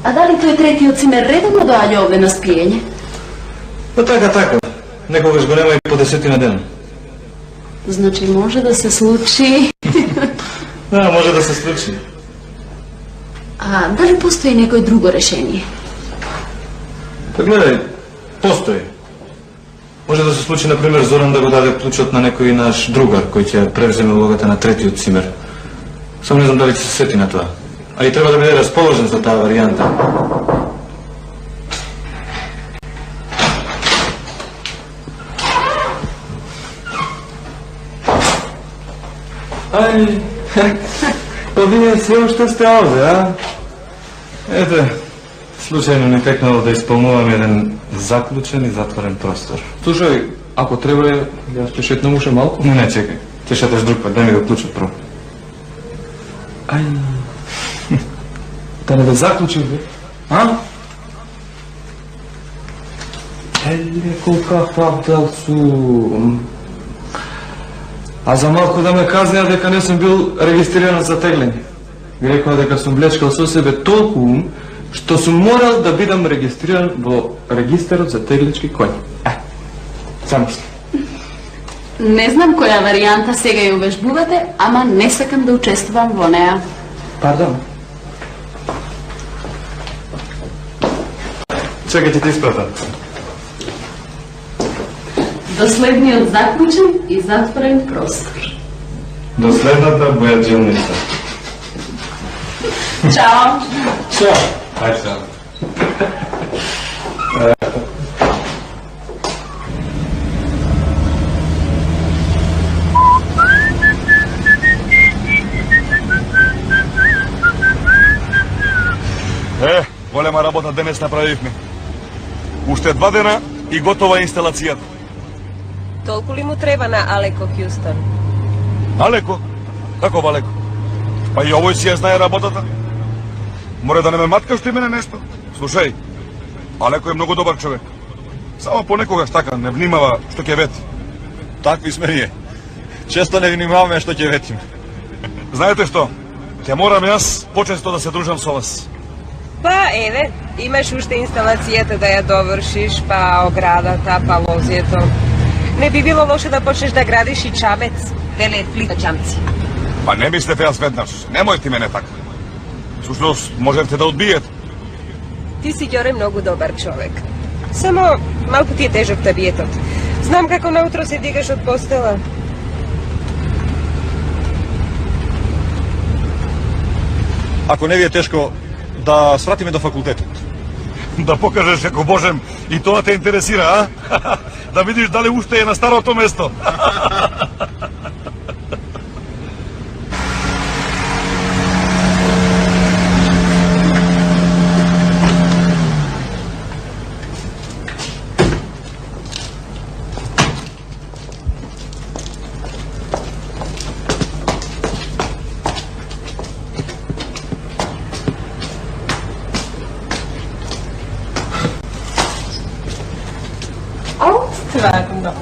А дали тој третиот цимер редовно доаѓа овде на спиење? Па така. Некогаш го нема и по 10 ден. Значи може да се случи... Да, може да се случи. А дали постои некој друго решение? Па гледај, постои. Може да се случи, например, Зоран да го даде клучот на некој наш другар, кој ќе превземе улогата на третиот цимер. Само не знам дали ќе се сети на тоа. А и треба да биде расположен за таа варијанта. Ај, па вие се уште сте овде, а? Ете, случајно не текнало да исполнувам еден заклучен и затворен простор. Слушај, ако треба, јас ќе шетнам уште малку? Не, чекај. Ќе шеташ друг пат, дај ми го клучот прво. Ај, да не бе заклучил, бе? А? Еле, колка фактал сум. А за малку да ме казнеа дека не сум бил регистриран за теглење. Ми рекоа дека сум влечкал со себе толку ум, што сум морал да бидам регистриран во регистарот за теглички коњи. Замисли. Не знам која варијанта сега ја увежбувате, ама не сакам да учествувам во неа. Пардон. Чекай, ќе ти испратам. До следниот заклучен и затворен простор. До следната бојаджилница. Чао. Чао. Ајде, чао. Голема работа денес направивме. Уште 2 дена и готова инсталацијата. Толку ли му треба на Алеко Хјустон? Алеко? Како Алеко? Па и овој си ја знае работата. Море да не ме маткаш ти мене нешто. Слушај, Алеко е многу добар човек. Само понекогаш така не внимава што ќе вети. Такви сме ние. Често не внимаваме што ќе ветиме. Знаете што? Ќе морам јас почесто да се дружам со вас. Па, еве, имаш уште инсталацијата да ја довршиш, па оградата, па лозието. Не би било лошо да почнеш да градиш и чамец, веле плита чамци. Па не мислете јас веднаш, немој ти мене така. Сушност, можете да одбиете. Ти си, Ѓоре, многу добар човек. Само малку ти е тежок табиетот. Знам како наутро се дигаш од постела. Ако не ви е тешко, да свратиме до факултетот. Да покажеш како можем и тоа те интересира, а? Да видиш дали уште е на старото место. Стварно.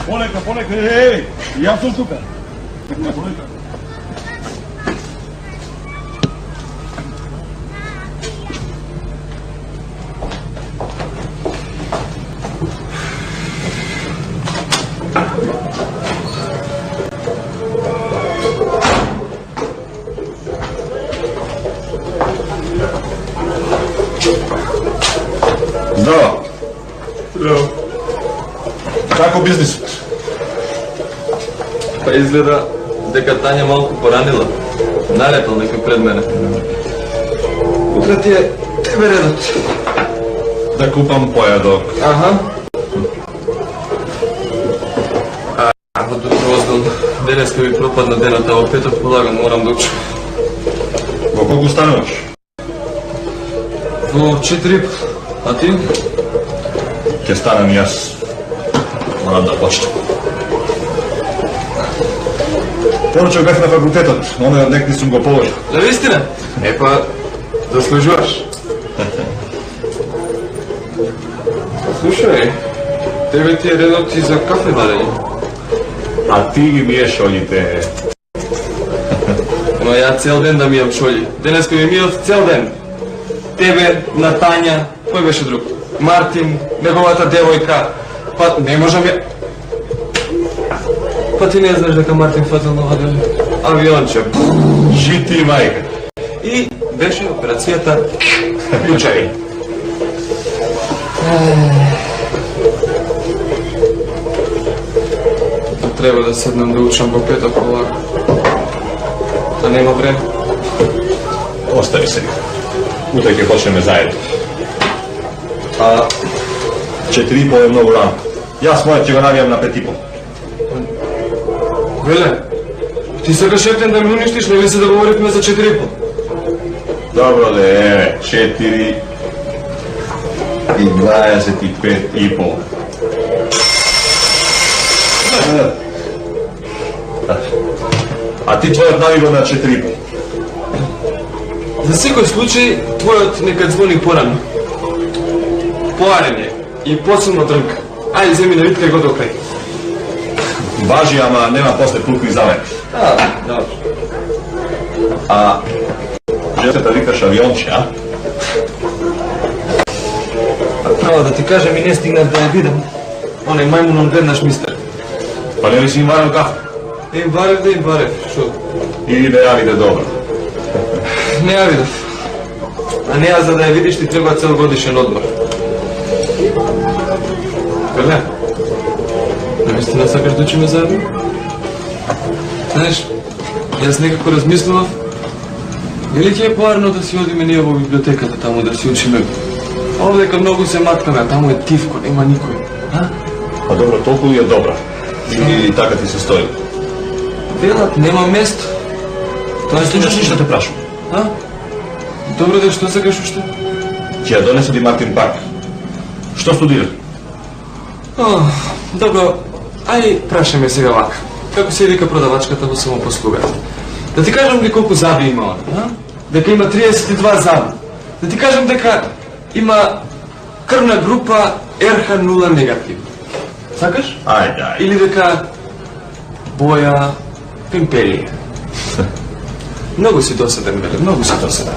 Полека, ей, јас сум тука. Полека. Здраво. Здраво. Како бизнисот? Па изгледа дека Тања малку поранила. Налепал некој пред мене. Утре ти е тебе редот. Да купам појадок. Аха. Во Дозвоздон, денеска ми пропадна дената, во петок полагам, морам да учам. Во колку стануваш? Во 4,5. А ти? Ќе станам и јас. Морам да почнем. Поручок бев на факултетот, но оној однек не сум го положил. Да вистина? Па, заслужуваш. Слушај, тебе ти е редот и за кафе варење. А ти ги миеш олите. Ама ја цел ден да мијам шолји. Денеска ми мијав цел ден. Тебе, на Тања, кој беше друг? Мартин, неговата девојка. Па не можам ја... Па ти не знаеш дека Мартин фатил нова авионче. Жити мајка. И беше операцијата Клучари. Треба да седнам да учам во петок полако. А нема време. Остави се. Утре ќе почнеме заедно. А 4,5 е многу рано. Јас мојот ќе го навијам на 5,5. Веле, ти сакаш ефтен да ме уништиш, не ли се договоривме за 4,5? Добро де, 4 и 25,5. А ти твојот навиго на 4,5. За секој случај, твојот нека звони порано. Поарење и посилно дрнка. Ајде, земи на витка и го до крај. Важи, ама нема после плуку и за мене. Добро. А жената викаш авионче, а? Право да ти кажем и не стигнав да ја видам. Оној мајмунон веднаш мистер. Па не ли си им варил кафе? Им барев, шо? Или да ја виде добро? Не ја видов. А неа за да ја видиш ти треба цел годишен одмор. Веле, наистина сакаш да учиме заедно? Знаеш, јас некако размислував, или ќе е поарно да си одиме ние во библиотеката таму да си учиме. Овдека многу се маткаме, а таму е тивко, нема никој. А? Па добро, толку ли е добра? И така ти се стои. Велат, нема место. Тоа е Слушаш ништо те прашувам. А? Добро да, што сакаш уште? Ќе ја донесе ли Мартин пак? Што студира? Добро, ај прашаме сега вака. Како се вика продавачката во самопослугата? Да ти кажам ли колку заби има он? Дека има 32 заби. Да ти кажам дека има крвна група RH0 негатив. Сакаш? Ајде. Или дека боја пимперија. Многу си досаден, веле, многу си досаден.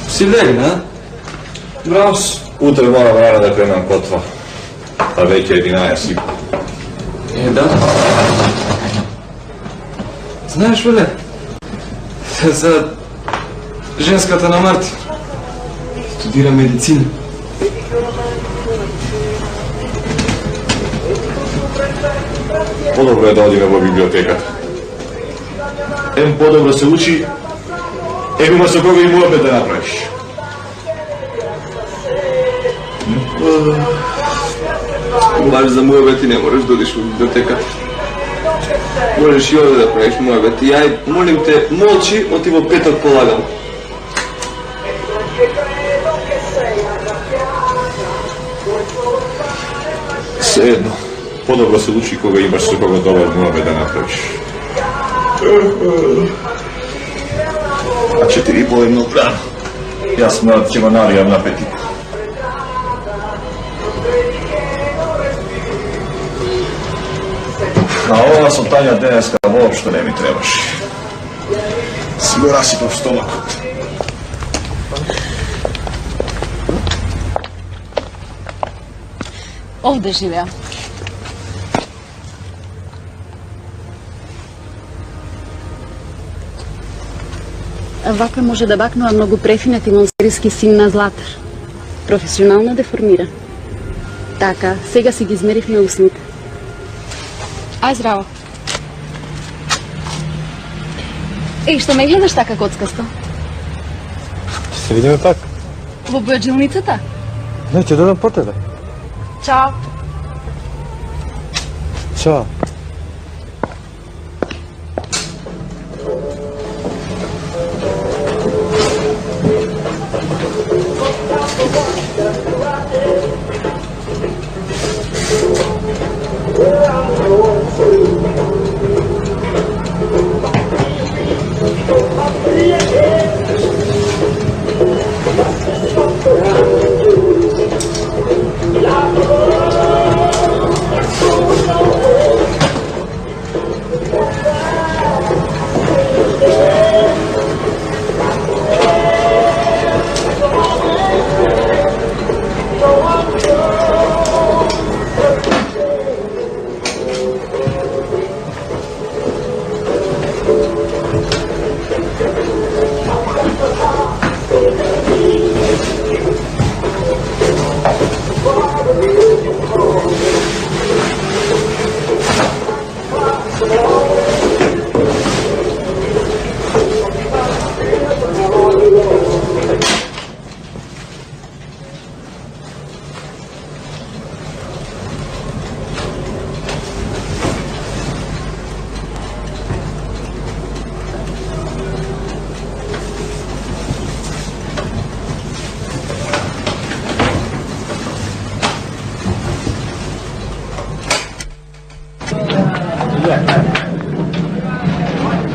Си легна? Браво си. Утре морам рано да кремам котва. Па веќе 11. Да. Знаеш, веле, за женската на Марти. Студира медицина. Подобро е да одиме во библиотеката. Подобро се учи, има со кога и муабет да направиш. Баш за муабет и не можеш да одиш во библиотеката. Можеш и овде да правиш муабет. И ај, молим те, молчи, оти во петок полагам. Се едно, подобро се учи кога имаш со кога добар муабет да направиш. А 4,5 е многу рано. Јас мојот ќе го навијам на петико. А ова со Тања денеска воопшто не ми требаше. Си го расипав стомакот. Овде живеа. Вака може да бакнува многу префинет и монстерски син на Златар. Професионално деформира. Така, сега си ги измерихме усните. Ај, здраво. Еј, што ме гледаш така коцкасто? Ќе се видиме пак. Во бојаджилницата? Не, ќе додам по тебе. Чао. Чао.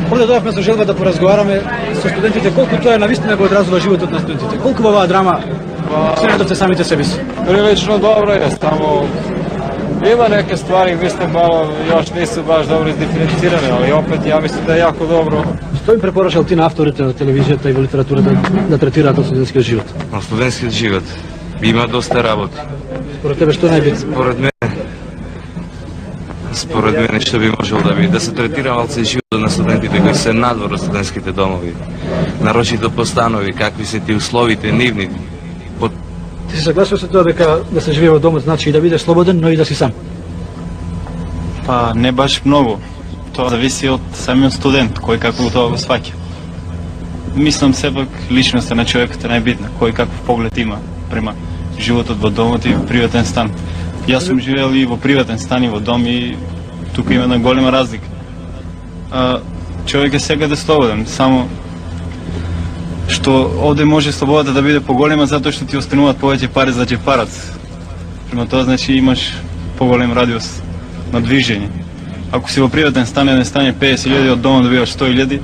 Овде дојавме со желба да поразговараме со студентите колку тоа е навистина го одразува животот на студентите. Колку во оваа драма се најдовте самите себе си? Прилично добро е, само има неке ствари, мислам, мало још нису баш добро издиференциране, али опет ја мислам да е јако добро. Што им препорачал ти на авторите во телевизијата и во литературата да третираат студентскиот живот? На студентскиот живот има доста работи. Според тебе што најбитно? Според мене што би можело да биде да се третира малце животот на студентите кои се надвор од студентските домови. Нарочито постанови какви се ти условите нивни. Ти се согласуваш со тоа дека да се живее во домот значи и да бидеш слободен, но и да си сам? Па не баш многу. Тоа зависи од самиот студент, кој како тоа го сваќа. Мислам сепак личноста на човекот е најбитна, кој каков поглед има према животот во домот и во приватен стан. Јас сум живеел и во приватен стан и во дом и тука има една голема разлика. Човек е секаде слободен, само што овде може слободата да биде поголема затоа што ти остануваат повеќе пари за џепарат. Према тоа значи имаш поголем радиус на движење. Ако си во приватен стан не стане 50.000, од дома добиваш 100.000.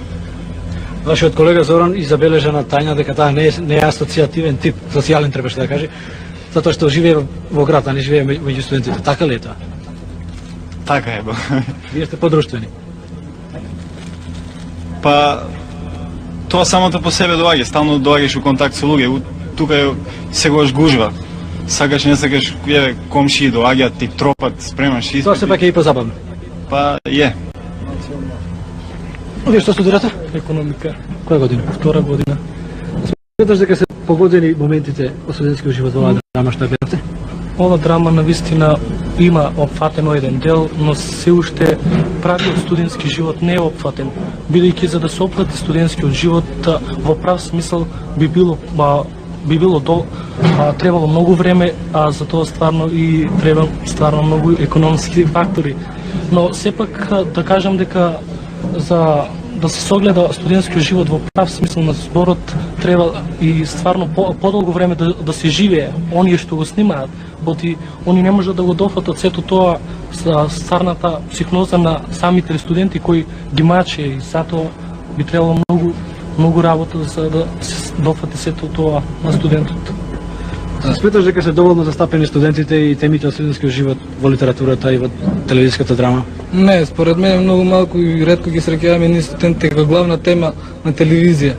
Вашиот колега Зоран и забележа на Тања дека таа не е асоцијативен тип, социјален требаше да каже, затоа што живее во град, а не живее меѓу студентите. Така ли е тоа? Така е, Вие сте подруштвени. Па тоа самото по себе доаѓа, стално доаѓаш во контакт со луѓе. Тука е секогаш гужва. Сакаш не сакаш, комшии доаѓаат, ти тропат, спремаш испити. Тоа сепак е и позабавно. Па е. Вие што студирате? Економика. Која година? Втора година. Сметаш дека се погодени моментите во студентскиот живот во оваа драма што ја гледате? Ова драма навистина има опфатено еден дел, но се уште правиот студентски живот не е опфатен, бидејќи за да се опфати студентскиот живот во прав смисол би било требало многу време, а за тоа стварно и треба стварно многу економски фактори. Но сепак да кажам дека за да се согледа студентскиот живот во прав смисол на зборот, треба и стварно подолго време да се живее. Оние што го снимаат, боти они не можат да го дофатат сето тоа стварната психноза на самите студенти кои ги маче, и затоа би требало многу работа за да се дофати сето тоа на студентот. Сметаш дека се доволно застапени студентите и темите од студентскиот живот во литературата и во телевизиската драма? Не, според мен многу малку и ретко ги среќаваме ние студентите како главна тема на телевизија.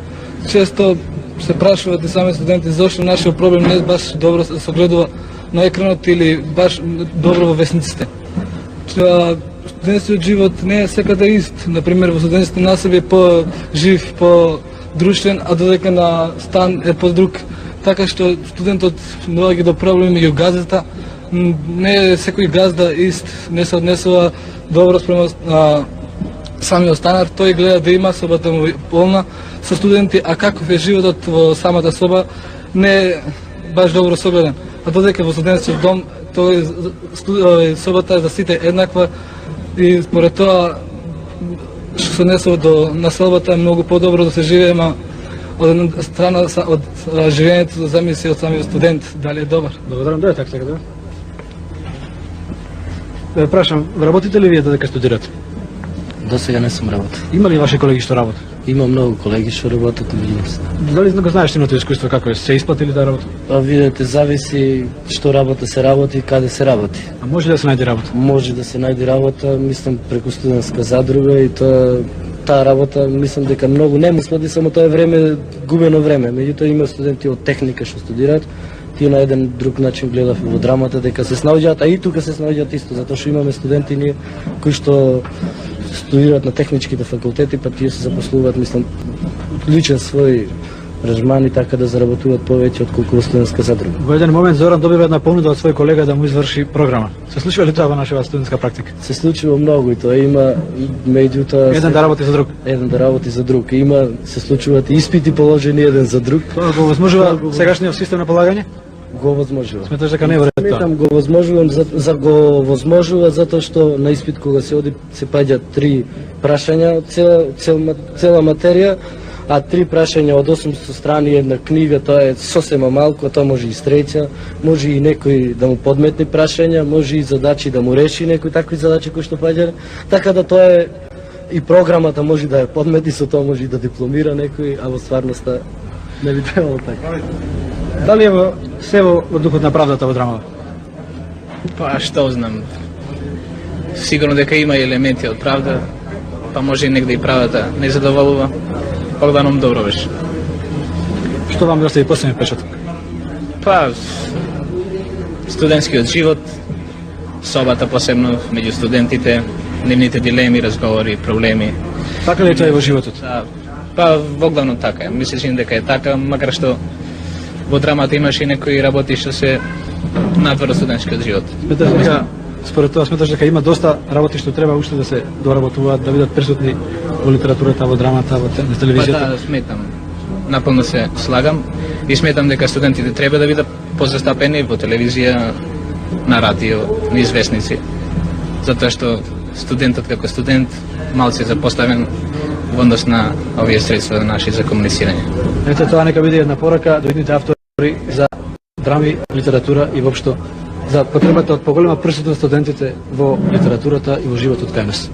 Често се прашуваат и сами студенти зошто нашиот проблем не е баш добро се согледува на екранот или баш добро во весниците. Студентскиот живот не е секаде ист. Например, во студентските насоби е по-жив, по-друштвен, а додека на стан е по-друг. Така што студентот доаѓа до проблеми и газдата, не е секој газда ист, не се однесува добро спрема самиот станар, тој гледа да има собата му полна со студенти, а каков е животот во самата соба не е баш добро согледен. А додека во студентскиот дом собата за сите еднаква и според тоа што се однесува до населбата е многу подобро да се живее, ама од една страна од живењето замисли од самиот студент дали е добар. Благодарам, да е така да. Ве прашам, работите ли вие додека студирате? До сега не сум работил. Има ли ваши колеги што работат? Има многу колеги што работат во бизнес. Дали го знаеш имате искуство како е? Се исплати ли да работи? Па видете, зависи што работа се работи и каде се работи. А може да се најде работа? Може да се најде работа, мислам преку студентска задруга и таа работа мислам дека многу не му исплати, само тоа е време, губено време. Меѓутоа има студенти од техника што студираат, тие на еден друг начин гледав во драмата дека се снаоѓаат, а и тука се снаоѓаат исто, затоа што имаме студенти ние кои што студираат на техничките факултети, па тие се запослуваат, мислам, личен свој ражман и така да заработуваат повеќе отколку во студентска задруга. Во еден момент Зоран добива една понуда од свој колега да му изврши програма. Се случува ли тоа во нашава студентска практика? Се случува многу и тоа има меѓутоа еден да работи за друг. Еден да работи за друг. Има се случуваат испити положени еден за друг. Тоа го возможува сегашниот систем на полагање? Го возможува. Сметаш дека не е вред тоа? Сметам го возможувам го возможува затоа што на испит кога се оди се паѓаат 3 прашања цела материја, а 3 прашања од 800 страни една книга, тоа е сосема малку, тоа може и среќа, може и некој да му подметне прашања, може и задачи да му реши некои такви задачи кои што паѓале, така да тоа е и програмата може да ја подмети, со тоа може и да дипломира некој, а во стварноста не би требало така. Дали е се во духот на правдата во драмата? Па што знам. Сигурно дека има елементи од правда, па може и негде и правдата не задоволува. Богданом добро беше. Што вам остави посебен впечаток? Па студентскиот живот, собата посебно меѓу студентите, нивните дилеми, разговори, проблеми. Така ли е тоа и во животот? Па воглавно така е. Мислам дека е така, макар што во драмата имаше и некои работи што се надвор од студентскиот живот. Сметаш дека според тоа сметаш дека има доста работи што треба уште да се доработуваат, да бидат присутни во литературата, во драмата, во телевизијата? Па да, сметам. Напълно се слагам и сметам дека студентите треба да бидат позастапени во телевизија, на радио, на известници. Затоа што студентот како студент малце е запоставен во однос на овие средства наши за комуницирање. Ете тоа нека биде една порака до идните автори за драми, литература и воопшто за потребата од поголема присутност студентите во литературата и во животот кај нас.